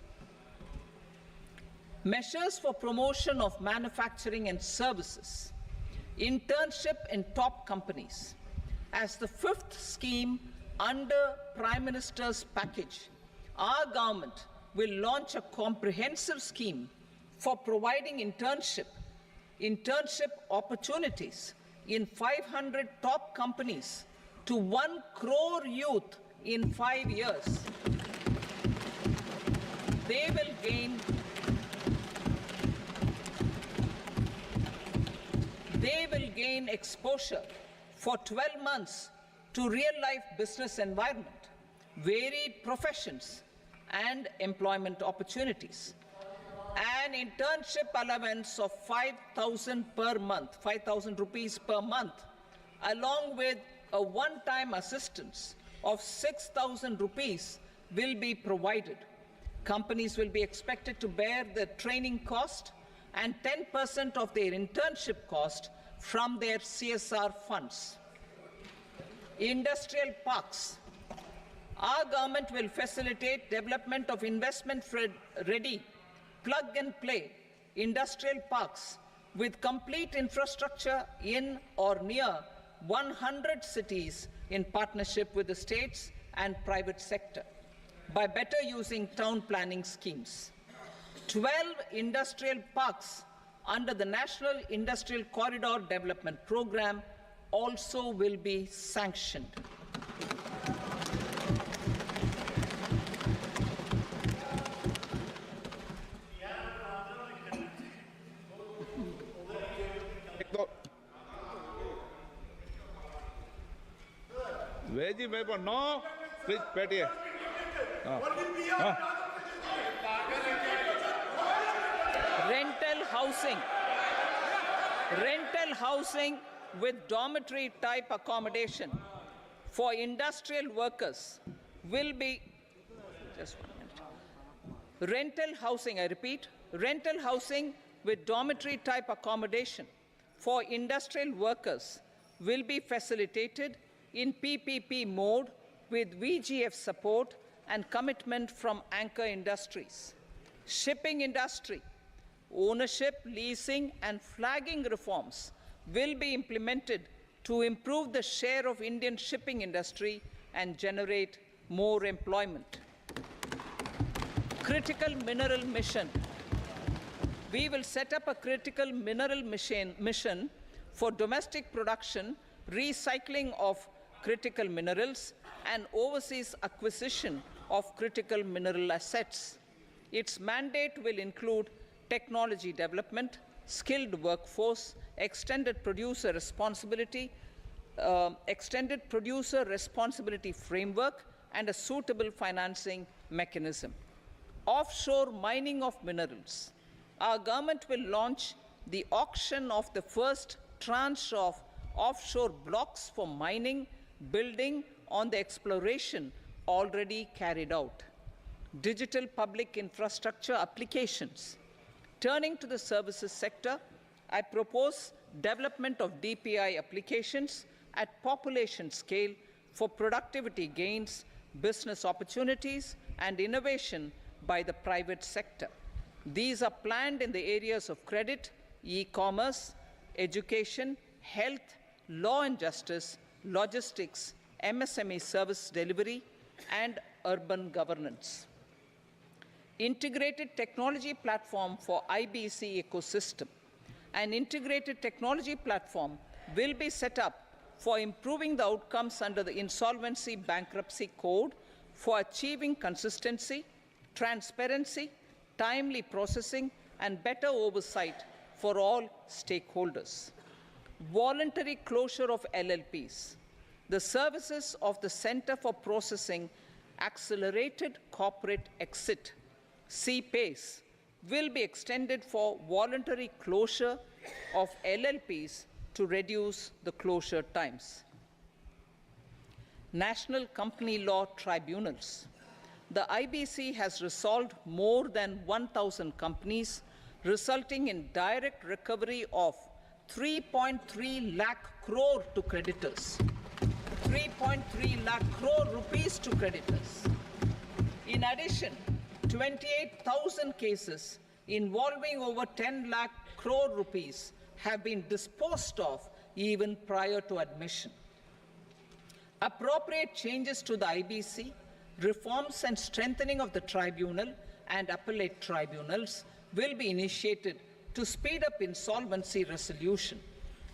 Measures for promotion of manufacturing and services. Internship in top companies. As the fifth scheme under Prime Minister's package, our government will launch a comprehensive scheme for providing internship opportunities in 500 top companies to 1 crore youth in 5 years. They will gain exposure for 12 months to real-life business environment, varied professions, and employment opportunities. An internship allowance of 5,000 per month, 5,000 rupees per month, along with a one-time assistance of 6,000 rupees will be provided. Companies will be expected to bear the training cost and 10% of their internship cost from their CSR funds. Industrial parks. Our government will facilitate development of investment-ready, plug-and-play industrial parks with complete infrastructure in or near 100 cities in partnership with the states and private sector by better using town planning schemes. 12 industrial parks under the National Industrial Corridor Development Program also will be sanctioned. Veggie paper, no. Please, Patty. Rental housing with dormitory type accommodation for industrial workers will be, just 1 minute. Rental housing, I repeat, rental housing with dormitory type accommodation for industrial workers will be facilitated in PPP mode with VGF support and commitment from anchor industries. Shipping industry, ownership, leasing and flagging reforms will be implemented to improve the share of Indian shipping industry and generate more employment. Critical mineral mission. We will set up a critical mineral mission for domestic production, recycling of critical minerals, and overseas acquisition of critical mineral assets. Its mandate will include technology development, skilled workforce, extended producer responsibility framework, and a suitable financing mechanism. Offshore mining of minerals. Our government will launch the auction of the first tranche of offshore blocks for mining, building on the exploration already carried out. Digital public infrastructure applications. Turning to the services sector, I propose development of DPI applications at population scale for productivity gains, business opportunities, and innovation by the private sector. These are planned in the areas of credit, e-commerce, education, health, law and justice, logistics, MSME service delivery, and urban governance. Integrated technology platform for IBC ecosystem. An integrated technology platform will be set up for improving the outcomes under the Insolvency Bankruptcy Code for achieving consistency, transparency, timely processing, and better oversight for all stakeholders. Voluntary closure of LLPs. The services of the Center for Processing Accelerated Corporate Exit, CPACE, will be extended for voluntary closure of LLPs to reduce the closure times. National Company Law Tribunals. The IBC has resolved more than 1,000 companies, resulting in direct recovery of 3.3 lakh crore to creditors. 3.3 lakh crore rupees to creditors. In addition, 28,000 cases involving over 10 lakh crore rupees have been disposed of even prior to admission. Appropriate changes to the IBC, reforms and strengthening of the tribunal and appellate tribunals will be initiated to speed up insolvency resolution.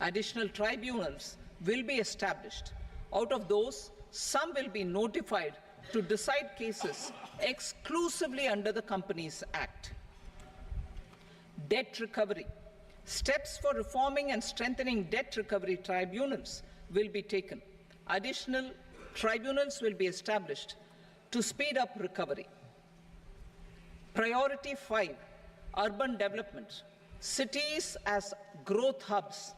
Additional tribunals will be established. Out of those, some will be notified to decide cases exclusively under the Companies Act. Debt recovery. Steps for reforming and strengthening debt recovery tribunals will be taken. Additional tribunals will be established to speed up recovery. Priority 5, urban development. Cities as growth hubs.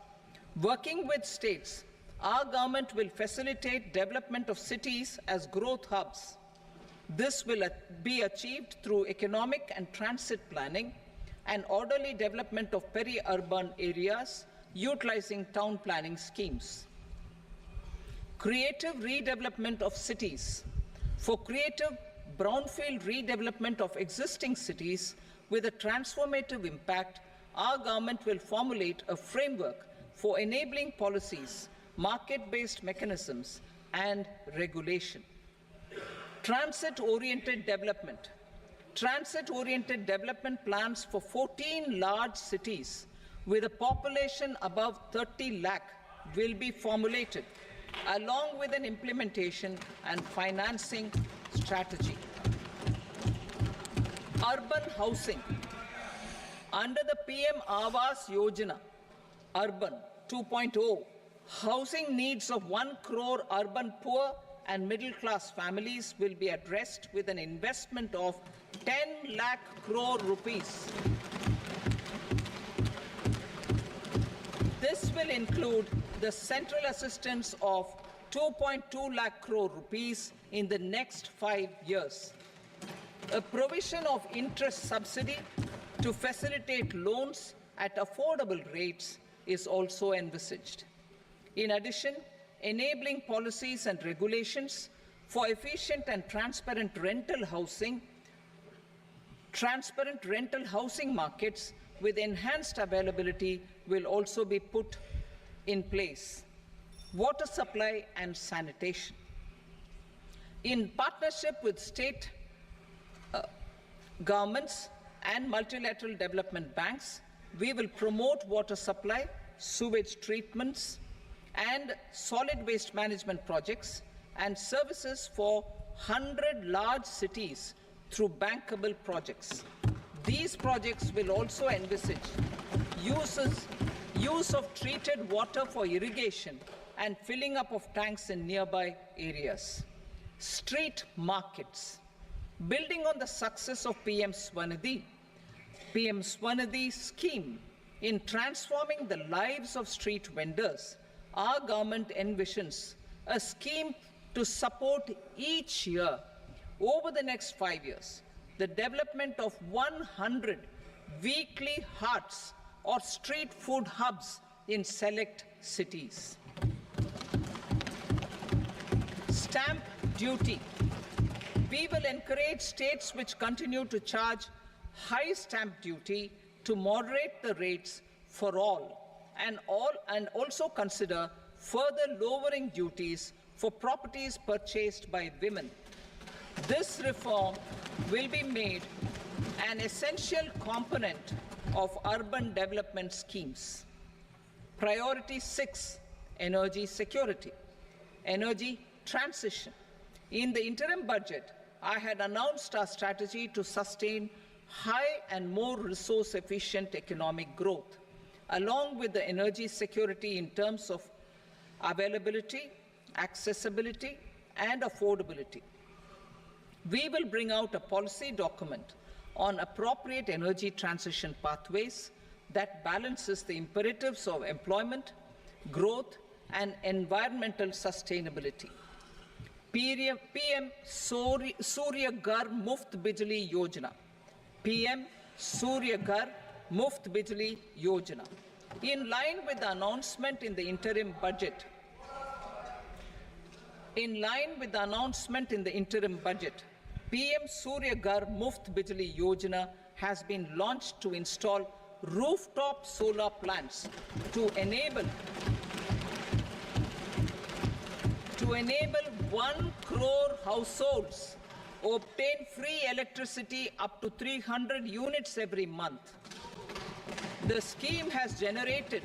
Working with states, our government will facilitate development of cities as growth hubs. This will be achieved through economic and transit planning and orderly development of peri-urban areas utilizing town planning schemes. Creative redevelopment of cities. For creative brownfield redevelopment of existing cities with a transformative impact, our government will formulate a framework for enabling policies, market-based mechanisms, and regulation. Transit-oriented development. Transit-oriented development plans for 14 large cities with a population above 30 lakh will be formulated, along with an implementation and financing strategy. Urban housing. Under the PM Awas Yojana, Urban 2.0, housing needs of 1 crore urban poor and middle-class families will be addressed with an investment of 10 lakh crore rupees. This will include the central assistance of 2.2 lakh crore rupees in the next 5 years. A provision of interest subsidy to facilitate loans at affordable rates is also envisaged. In addition, enabling policies and regulations for efficient and transparent rental housing markets with enhanced availability will also be put in place. Water supply and sanitation. In partnership with state governments and multilateral development banks, we will promote water supply, sewage treatments and solid waste management projects, and services for 100 large cities through bankable projects. These projects will also envisage use of treated water for irrigation and filling up of tanks in nearby areas. Street markets. Building on the success of PM Swanidhi scheme in transforming the lives of street vendors, our government envisions a scheme to support each year over the next 5 years the development of 100 weekly hearts or street food hubs in select cities. Stamp duty. We will encourage states which continue to charge high stamp duty to moderate the rates for all and also consider further lowering duties for properties purchased by women. This reform will be made an essential component of urban development schemes. Priority 6, energy security, energy transition. In the interim budget, I had announced our strategy to sustain high and more resource-efficient economic growth, along with the energy security in terms of availability, accessibility, and affordability. We will bring out a policy document on appropriate energy transition pathways that balances the imperatives of employment, growth, and environmental sustainability. PM Surya Ghar Muft Bijli Yojana. PM Surya Ghar Muft Bijli Yojana. In line with the announcement in the interim budget, PM Surya Ghar Muft Bijli Yojana has been launched to install rooftop solar plants to enable 1 crore households obtain free electricity up to 300 units every month. The scheme has generated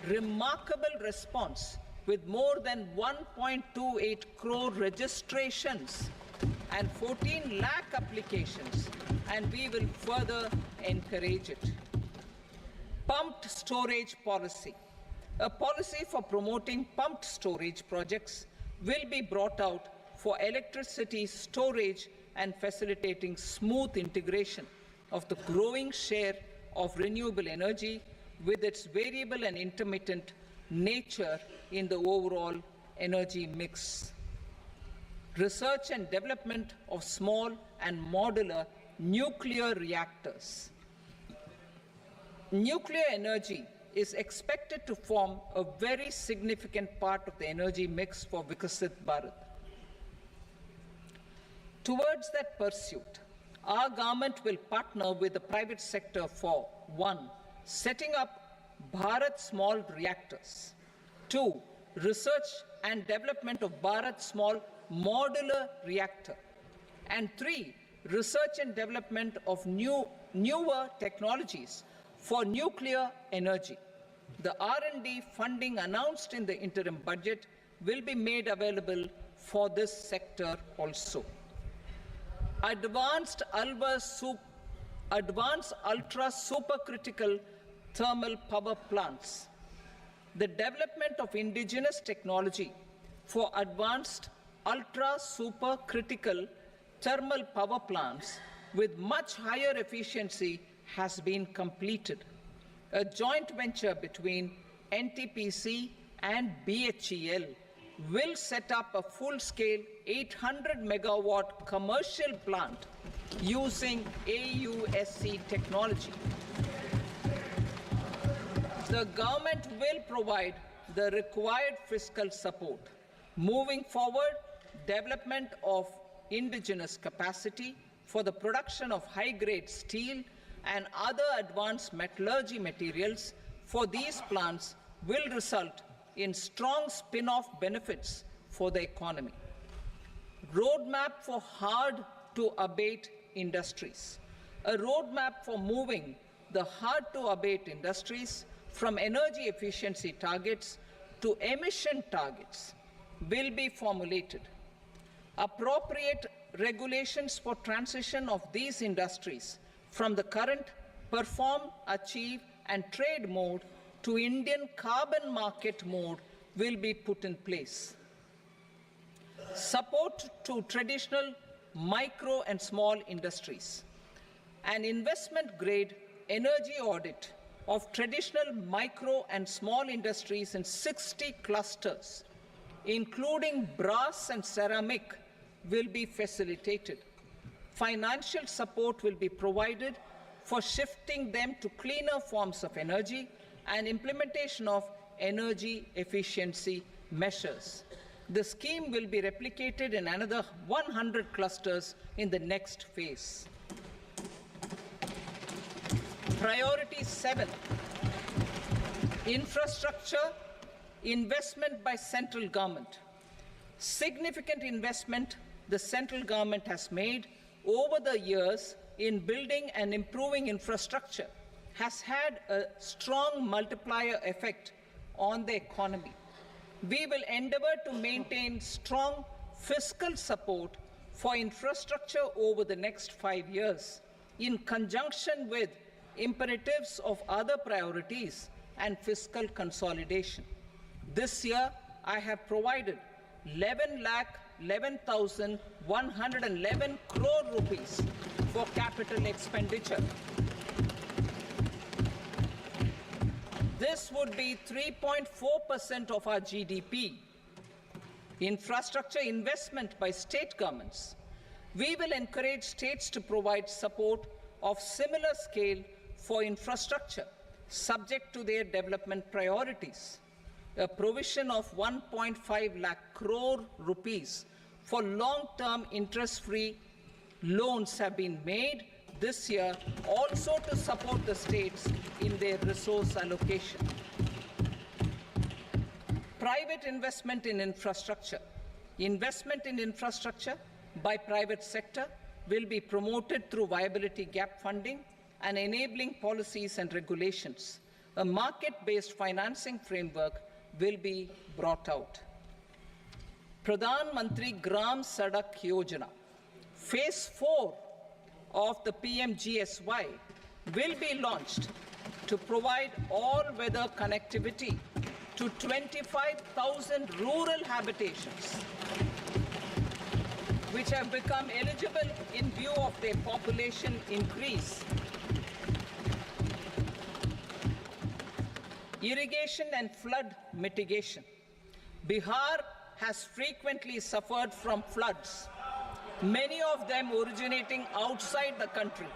remarkable response with more than 1.28 crore registrations and 14 lakh applications, and we will further encourage it. Pumped storage policy. A policy for promoting pumped storage projects will be brought out for electricity storage and facilitating smooth integration of the growing share of renewable energy with its variable and intermittent nature in the overall energy mix. Research and development of small and modular nuclear reactors. Nuclear energy is expected to form a very significant part of the energy mix for Vikasit Bharat. Towards that pursuit, our government will partner with the private sector for 1. Setting up Bharat Small Reactors, 2. Research and development of Bharat Small Modular Reactor, and 3. Research and development of newer technologies for nuclear energy. The R&D funding announced in the interim budget will be made available for this sector also. Advanced ultra supercritical thermal power plants. The development of indigenous technology for advanced ultra supercritical thermal power plants with much higher efficiency has been completed. A joint venture between NTPC and BHEL will set up a full-scale 800 megawatt commercial plant using AUSC technology. The government will provide the required fiscal support. Moving forward, development of indigenous capacity for the production of high-grade steel and other advanced metallurgy materials for these plants will result in strong spin-off benefits for the economy. Roadmap for hard-to-abate industries. A roadmap for moving the hard-to-abate industries from energy efficiency targets to emission targets will be formulated. Appropriate regulations for transition of these industries from the current perform, achieve, and trade mode to Indian carbon market mode will be put in place. Support to traditional micro and small industries. An investment-grade energy audit of traditional micro and small industries in 60 clusters, including brass and ceramic, will be facilitated. Financial support will be provided for shifting them to cleaner forms of energy and implementation of energy efficiency measures. The scheme will be replicated in another 100 clusters in the next phase. Priority 7, infrastructure investment by central government. Significant investment the central government has made over the years in building and improving infrastructure has had a strong multiplier effect on the economy. We will endeavor to maintain strong fiscal support for infrastructure over the next 5 years in conjunction with imperatives of other priorities and fiscal consolidation. This year, I have provided 11,11,111 crore rupees for capital expenditure. This would be 3.4% of our GDP. Infrastructure investment by state governments. We will encourage states to provide support of similar scale for infrastructure, subject to their development priorities. A provision of 1.5 lakh crore rupees for long-term interest-free loans have been made this year also to support the states in their resource allocation. Private investment in infrastructure. Investment in infrastructure by private sector will be promoted through viability gap funding and enabling policies and regulations. A market-based financing framework will be brought out. Pradhan Mantri Gram Sadak Yojana, Phase 4 of the PMGSY will be launched to provide all-weather connectivity to 25,000 rural habitations, which have become eligible in view of their population increase. Irrigation and flood mitigation. Bihar has frequently suffered from floods, many of them originating outside the country.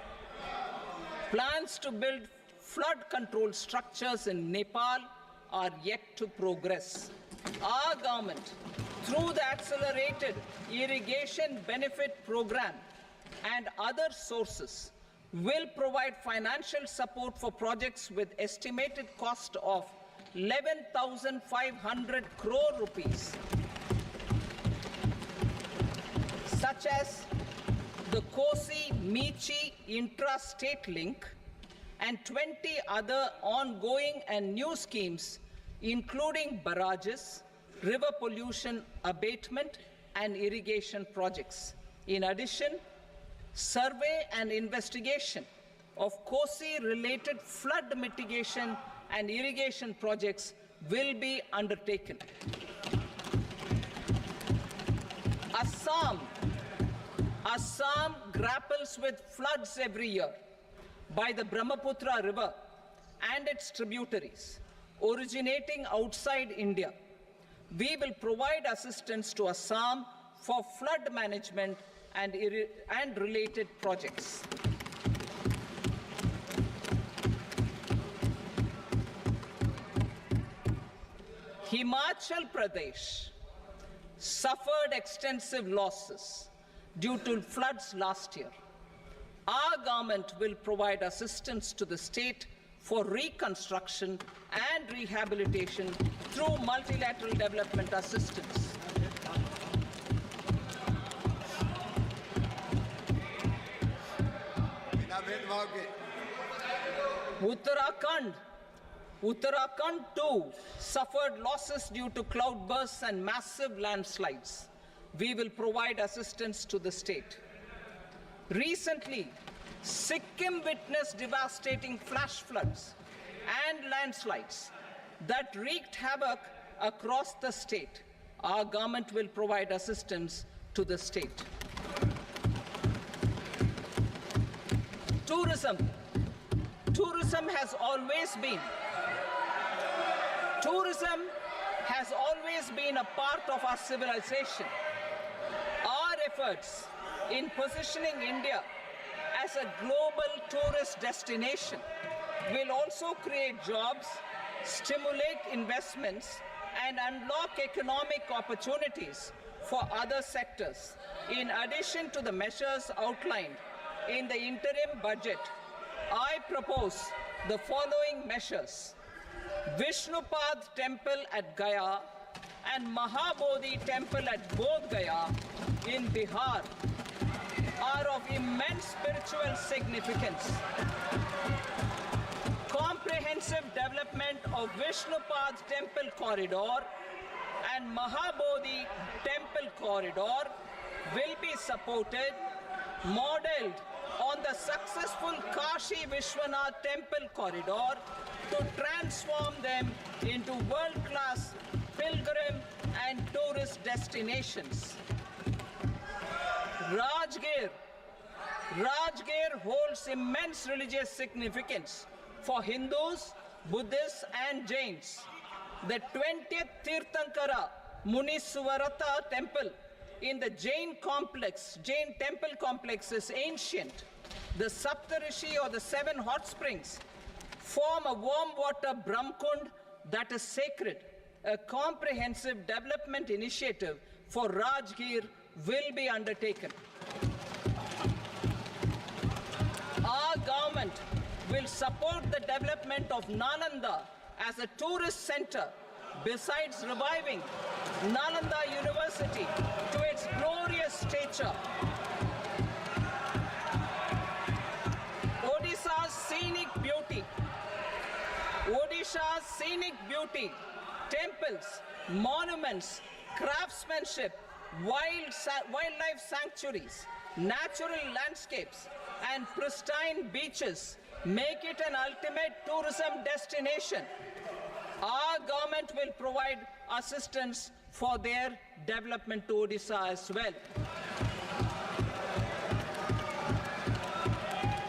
Plans to build flood control structures in Nepal are yet to progress. Our government, through the Accelerated Irrigation Benefit Program and other sources, will provide financial support for projects with estimated cost of 11,500 crore rupees, such as the Kosi-Michi intra-state link and 20 other ongoing and new schemes, including barrages, river pollution abatement, and irrigation projects. In addition, survey and investigation of Kosi-related flood mitigation and irrigation projects will be undertaken. Assam grapples with floods every year by the Brahmaputra River and its tributaries originating outside India. We will provide assistance to Assam for flood management and related projects. Himachal Pradesh suffered extensive losses due to floods last year. Our government will provide assistance to the state for reconstruction and rehabilitation through multilateral development assistance. Uttarakhand Uttarakhand too suffered losses due to cloudbursts and massive landslides. We will provide assistance to the state. Recently, Sikkim witnessed devastating flash floods and landslides that wreaked havoc across the state. Our government will provide assistance to the state. Tourism. Tourism has always been a part of our civilization. Our efforts in positioning India as a global tourist destination will also create jobs, stimulate investments, and unlock economic opportunities for other sectors. In addition to the measures outlined in the interim budget, I propose the following measures. Vishnupad Temple at Gaya and Mahabodhi Temple at Bodh Gaya in Bihar are of immense spiritual significance. Comprehensive development of Vishnupad Temple Corridor and Mahabodhi Temple Corridor will be supported, modeled on the successful Kashi Vishwanath Temple Corridor to transform them into world-class pilgrim and tourist destinations. Rajgir holds immense religious significance for Hindus, Buddhists and Jains. The 20th Tirthankara Muniswarata temple in the Jain temple complex is ancient. The Saptarishi or the 7 hot springs form a warm water Brahmkund that is sacred. A comprehensive development initiative for Rajgir will be undertaken. Our government will support the development of Nalanda as a tourist center, besides reviving Nalanda University to its glorious stature. Odisha's scenic beauty, temples, monuments, craftsmanship, wildlife sanctuaries, natural landscapes, and pristine beaches make it an ultimate tourism destination. Our government will provide assistance for their development to Odisha as well.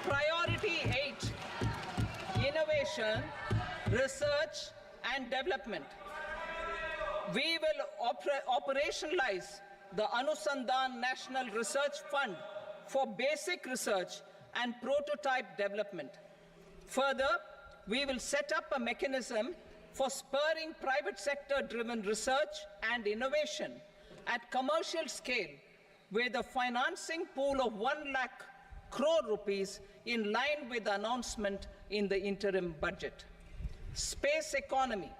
Priority 8, innovation, research and development. We will operationalize the Anusandhan National Research Fund for basic research and prototype development. Further, we will set up a mechanism for spurring private sector-driven research and innovation at commercial scale with a financing pool of 1 lakh crore rupees in line with the announcement in the interim budget. Space economy.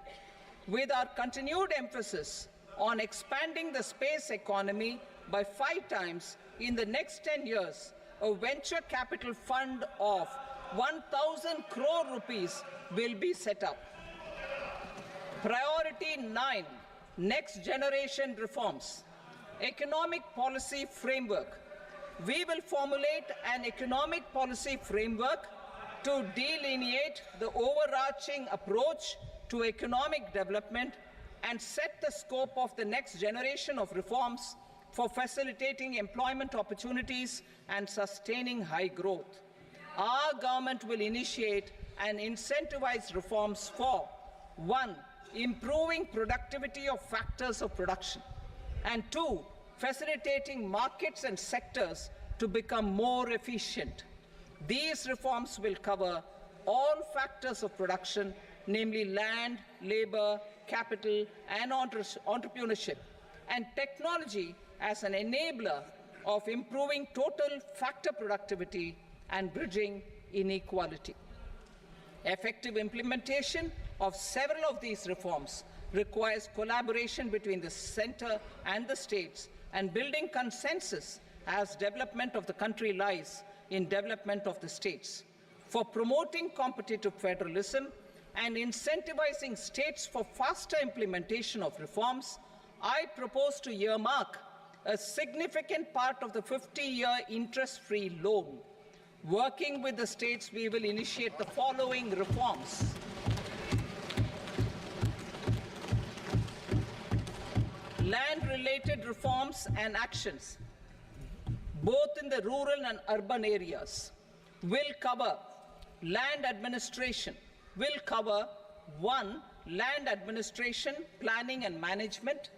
With our continued emphasis on expanding the space economy by 5 times in the next 10 years, a venture capital fund of 1,000 crore rupees will be set up. Priority 9, next generation reforms. Economic policy framework. We will formulate an economic policy framework to delineate the overarching approach to economic development and set the scope of the next generation of reforms for facilitating employment opportunities and sustaining high growth. Our government will initiate and incentivize reforms for 1. Improving productivity of factors of production, and 2. Facilitating markets and sectors to become more efficient. These reforms will cover all factors of production, namely land, labor, capital, and entrepreneurship, and technology as an enabler of improving total factor productivity and bridging inequality. Effective implementation of several of these reforms requires collaboration between the center and the states, and building consensus as development of the country lies in development of the states. For promoting competitive federalism and incentivizing states for faster implementation of reforms, I propose to earmark a significant part of the 50-year interest-free loan. Working with the states, we will initiate the following reforms. Land-related reforms and actions, both in the rural and urban areas, will cover land administration, will cover 1. Land administration, planning and management,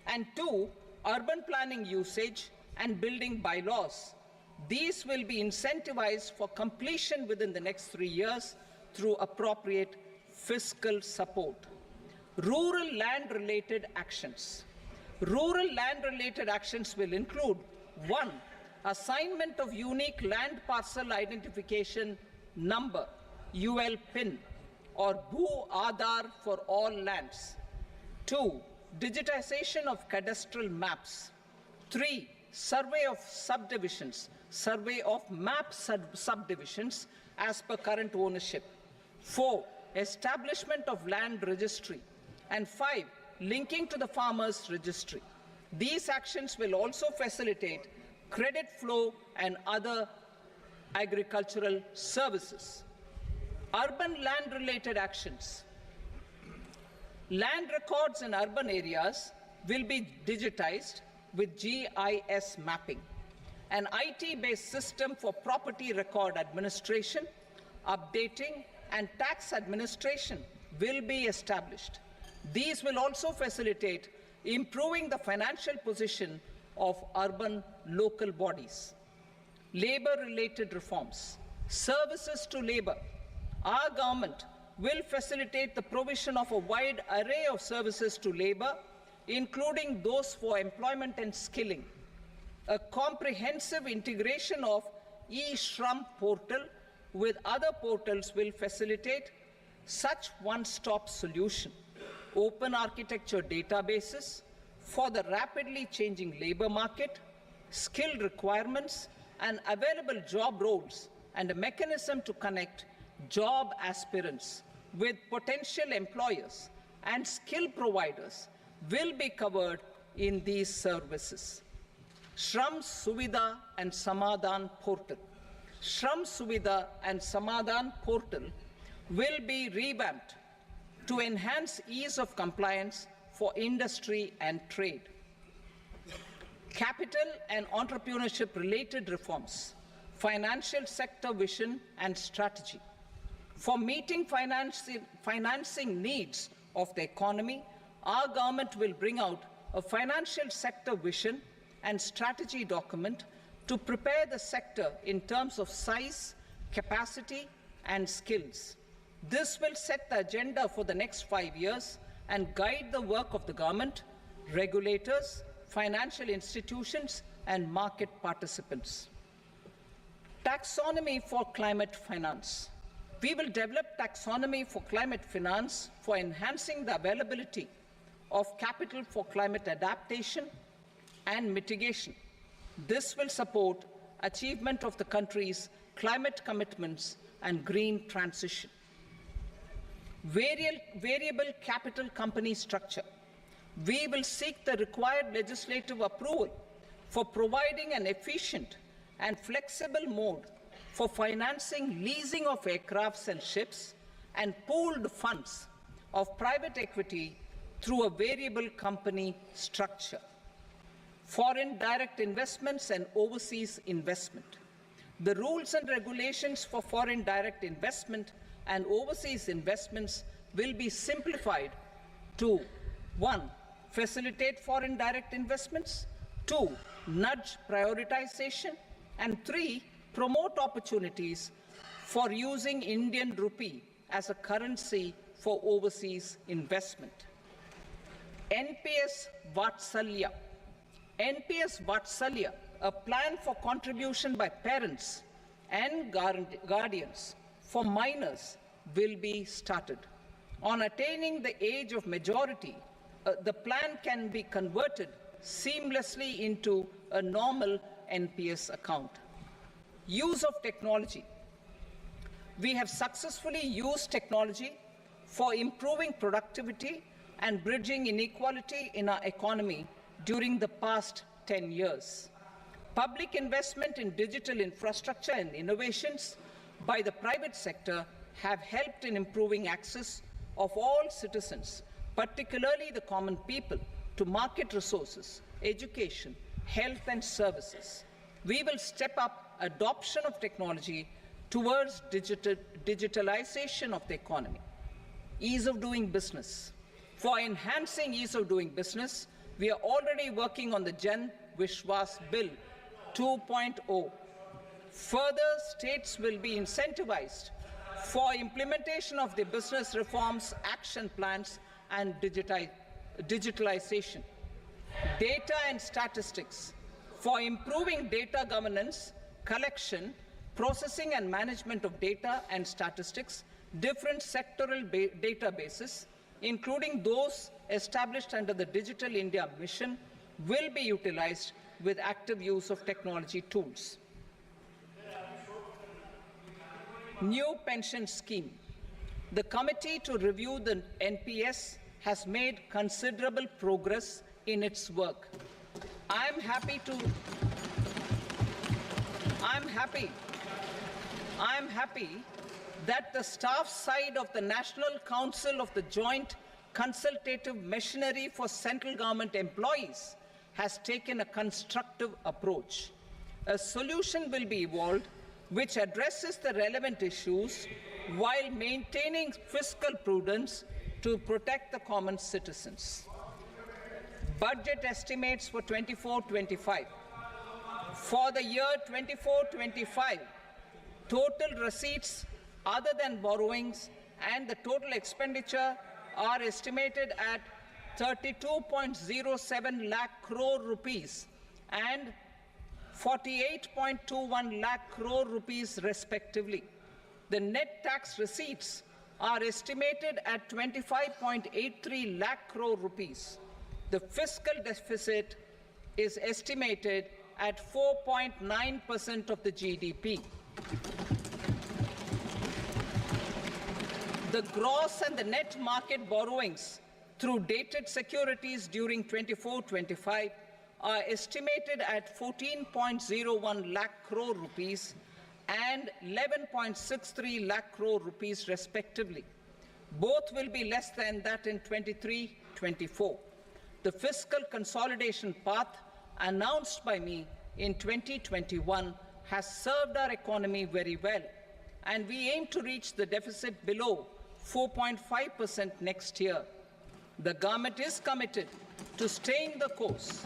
and 2. Urban planning usage and building bylaws. These will be incentivized for completion within the next 3 years through appropriate fiscal support. Rural land-related actions. Rural land-related actions will include 1. Assignment of unique land parcel identification number, UL PIN, or Bhu Aadhaar for all lands. 2. Digitization of cadastral maps. 3. Survey of subdivisions, survey of map subdivisions as per current ownership. 4. Establishment of land registry. And 5. Linking to the farmers registry. These actions will also facilitate credit flow and other agricultural services. Urban land-related actions. Land records in urban areas will be digitized with GIS mapping. An IT-based system for property record administration, updating, and tax administration will be established. These will also facilitate improving the financial position of urban local bodies. Labor-related reforms. Services to labor. Our government will facilitate the provision of a wide array of services to labor, including those for employment and skilling. A comprehensive integration of e-Shram portal with other portals will facilitate such one-stop solution. Open architecture databases for the rapidly changing labor market, skill requirements, and available job roles, and a mechanism to connect job aspirants with potential employers and skill providers will be covered in these services. Shram Suvidha and Samadhan portal. Shram Suvidha and Samadhan portal will be revamped to enhance ease of compliance for industry and trade. Capital and entrepreneurship related reforms, financial sector vision and strategy. For meeting financing needs of the economy, our government will bring out a financial sector vision and strategy document to prepare the sector in terms of size, capacity, and skills. This will set the agenda for the next 5 years and guide the work of the government, regulators, financial institutions, and market participants. Taxonomy for climate finance. We will develop taxonomy for climate finance for enhancing the availability of capital for climate adaptation and mitigation. This will support achievement of the country's climate commitments and green transition. Variable capital company structure. We will seek the required legislative approval for providing an efficient and flexible mode for financing leasing of aircrafts and ships and pooled funds of private equity through a variable company structure. Foreign direct investments and overseas investment. The rules and regulations for foreign direct investment and overseas investments will be simplified to 1. Facilitate foreign direct investments, 2. Nudge prioritization, and 3. Promote opportunities for using Indian rupee as a currency for overseas investment. NPS Vatsalya. NPS Vatsalya, a plan for contribution by parents and guardians for minors, will be started. On attaining the age of majority, the plan can be converted seamlessly into a normal NPS account. Use of technology. We have successfully used technology for improving productivity and bridging inequality in our economy during the past 10 years. Public investment in digital infrastructure and innovations by the private sector have helped in improving access of all citizens, particularly the common people, to market resources, education, health and services. We will step up adoption of technology towards digitalization of the economy. Ease of doing business. For enhancing ease of doing business, we are already working on the Jan Vishwas Bill 2.0. Further, states will be incentivized for implementation of the business reforms, action plans, and digitalization. Data and statistics. For improving data governance, collection, processing and management of data and statistics, different sectoral databases, including those established under the Digital India Mission, will be utilized with active use of technology tools. New pension scheme. The committee to review the NPS has made considerable progress in its work. I am happy that the staff side of the National Council of the Joint Consultative Machinery for Central Government Employees has taken a constructive approach. A solution will be evolved which addresses the relevant issues while maintaining fiscal prudence to protect the common citizens. Budget estimates for 24-25. For the year 24-25, total receipts other than borrowings and the total expenditure are estimated at 32.07 lakh crore rupees and 48.21 lakh crore rupees respectively. The net tax receipts are estimated at 25.83 lakh crore rupees. The fiscal deficit is estimated at 4.9% of the GDP. The gross and the net market borrowings through dated securities during 24-25 are estimated at 14.01 lakh crore rupees and 11.63 lakh crore rupees respectively. Both will be less than that in 23-24. The fiscal consolidation path announced by me in 2021 has served our economy very well, and we aim to reach the deficit below 4.5% next year. The government is committed to staying the course.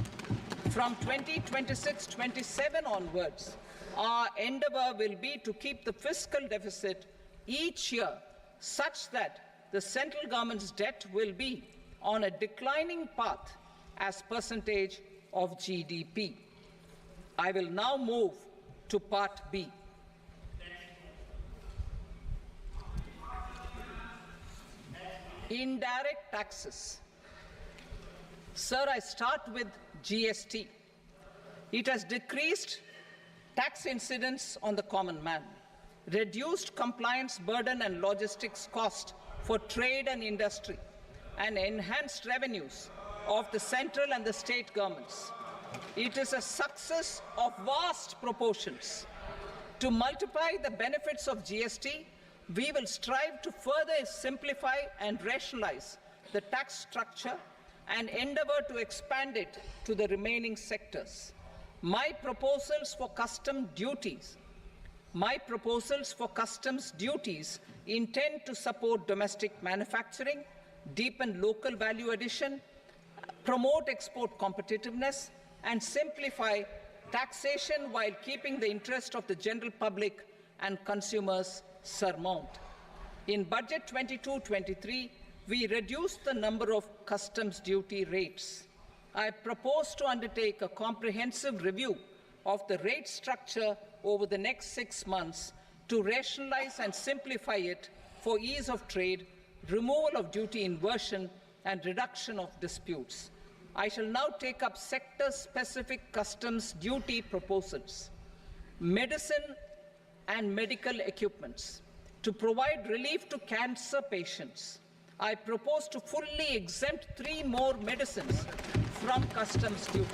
From 2026-27 onwards, our endeavor will be to keep the fiscal deficit each year such that the central government's debt will be on a declining path as percentage of GDP. I will now move to Part B. Indirect taxes. Sir, I start with GST. It has decreased tax incidence on the common man, reduced compliance burden and logistics cost for trade and industry, and enhanced revenues of the central and the state governments. It is a success of vast proportions. To multiply the benefits of GST, we will strive to further simplify and rationalize the tax structure and endeavor to expand it to the remaining sectors. My proposals for customs duties intend to support domestic manufacturing, deepen local value addition, promote export competitiveness, and simplify taxation while keeping the interest of the general public and consumers surmount. In Budget 22-23, we reduced the number of customs duty rates. I propose to undertake a comprehensive review of the rate structure over the next 6 months to rationalize and simplify it for ease of trade, removal of duty inversion, and reduction of disputes. I shall now take up sector-specific customs duty proposals. Medicine and medical equipments. To provide relief to cancer patients, I propose to fully exempt 3 more medicines from customs duties.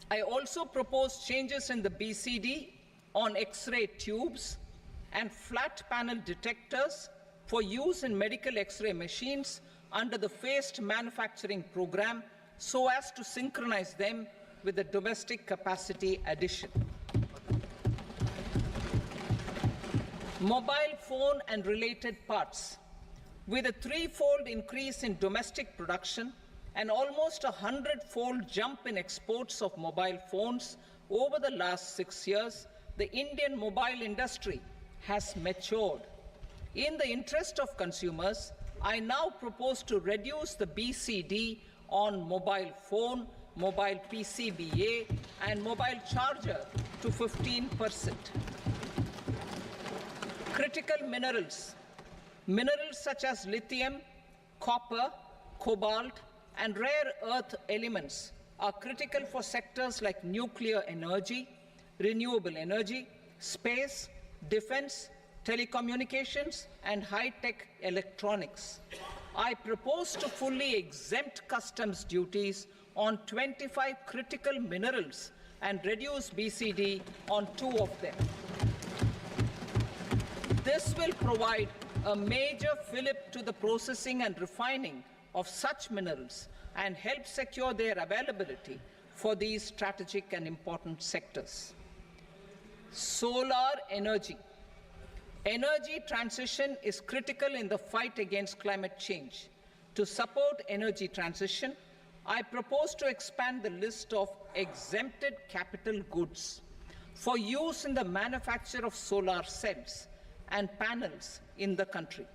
I also propose changes in the BCD on X-ray tubes and flat panel detectors for use in medical X-ray machines under the phased manufacturing program so as to synchronize them with the domestic capacity addition. Mobile phone and related parts. With a 3-fold increase in domestic production and almost a 100-fold jump in exports of mobile phones over the last 6 years, the Indian mobile industry has matured. In the interest of consumers, I now propose to reduce the BCD on mobile phone, mobile PCBA, and mobile charger to 15%. Critical minerals. Minerals such as lithium, copper, cobalt, and rare earth elements are critical for sectors like nuclear energy, renewable energy, space, defense, telecommunications, and high-tech electronics. I propose to fully exempt customs duties on 25 critical minerals and reduce BCD on 2 of them. This will provide a major fillip to the processing and refining of such minerals and help secure their availability for these strategic and important sectors. Solar energy. Energy transition is critical in the fight against climate change. To support energy transition, I propose to expand the list of exempted capital goods for use in the manufacture of solar cells and panels in the country.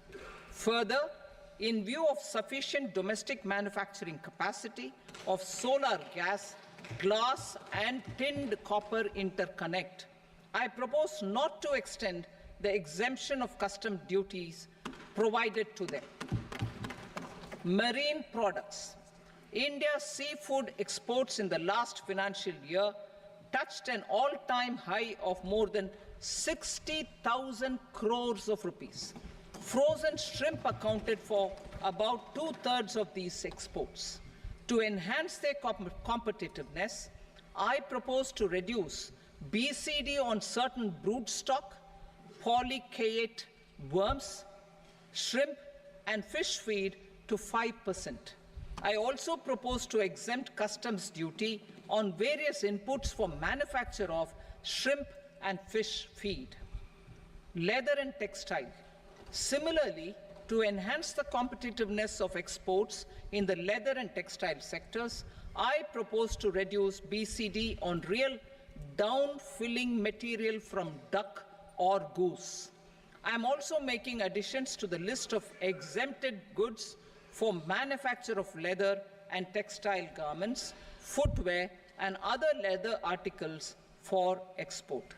Further, in view of sufficient domestic manufacturing capacity of solar gas, glass, and tinned copper interconnect, I propose not to extend the exemption of custom duties provided to them. Marine products. India's seafood exports in the last financial year touched an all-time high of more than 60,000 crores of rupees. Frozen shrimp accounted for about 2/3 of these exports. To enhance their competitiveness, I propose to reduce BCD on certain broodstock, polychaete worms, shrimp, and fish feed to 5%. I also propose to exempt customs duty on various inputs for manufacture of shrimp and fish feed. Leather and textile. Similarly, to enhance the competitiveness of exports in the leather and textile sectors, I propose to reduce BCD on real down-filling material from duck or goose. I am also making additions to the list of exempted goods for manufacture of leather and textile garments, footwear, and other leather articles for export.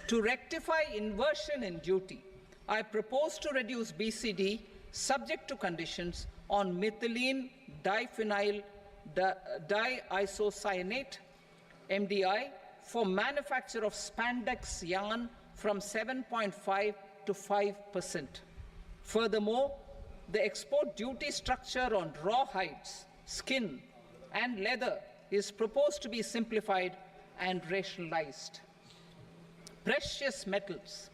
To rectify inversion in duty, I propose to reduce BCD subject to conditions on methylene diphenyl diisocyanate, MDI, for manufacture of spandex yarn from 7.5 to 5%. Furthermore, the export duty structure on raw hides, skin, and leather is proposed to be simplified and rationalized. Precious metals.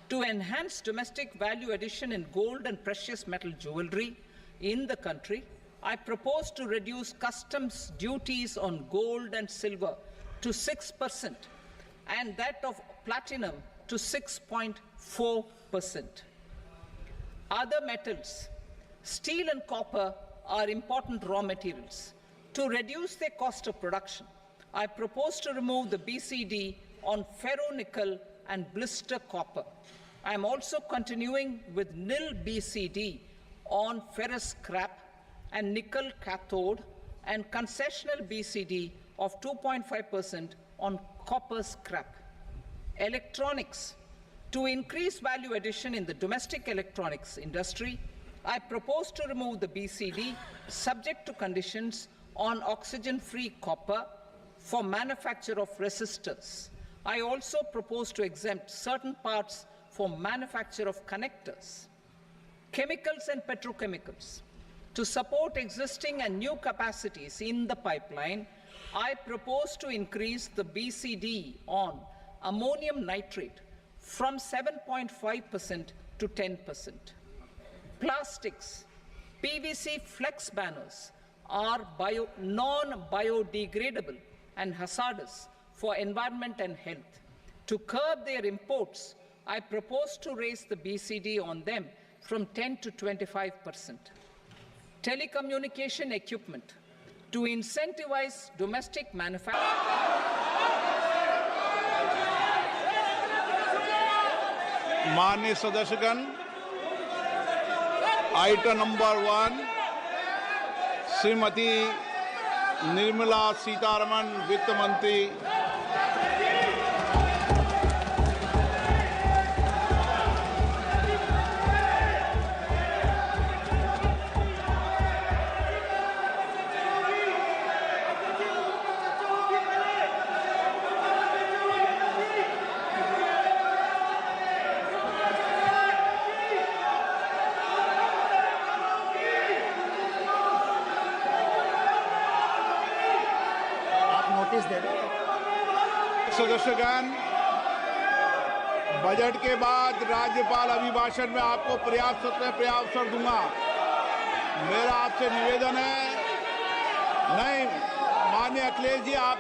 To enhance domestic value addition in gold and precious metal jewelry in the country, I propose to reduce customs duties on gold and silver to 6% and that of platinum to 6.4%. Other metals. Steel and copper are important raw materials. To reduce their cost of production, I propose to remove the BCD on ferronickel and blister copper. I am also continuing with nil BCD on ferrous scrap and nickel cathode and concessional BCD of 2.5% on copper scrap. Electronics. To increase value addition in the domestic electronics industry, I propose to remove the BCD subject to conditions on oxygen-free copper, for manufacture of resistors. I also propose to exempt certain parts for manufacture of connectors. Chemicals and petrochemicals. To support existing and new capacities in the pipeline, I propose to increase the BCD on ammonium nitrate from 7.5% to 10%. Plastics. PVC flex banners are non-biodegradable and hazardous for environment and health. To curb their imports, I propose to raise the BCD on them from 10 to 25%. Telecommunication equipment. To incentivize domestic manufacturing. माननीय सदस्यगण, item number 1 Shrimati Nirmala Sitharaman वित्त मंत्री सदस्यगण, budget के बाद राज्यपाल अभिभाषण में आपको पर्याप्त अवसर दूंगा। मेरा आपसे निवेदन है, नहीं माननीय अखिलेश जी, आप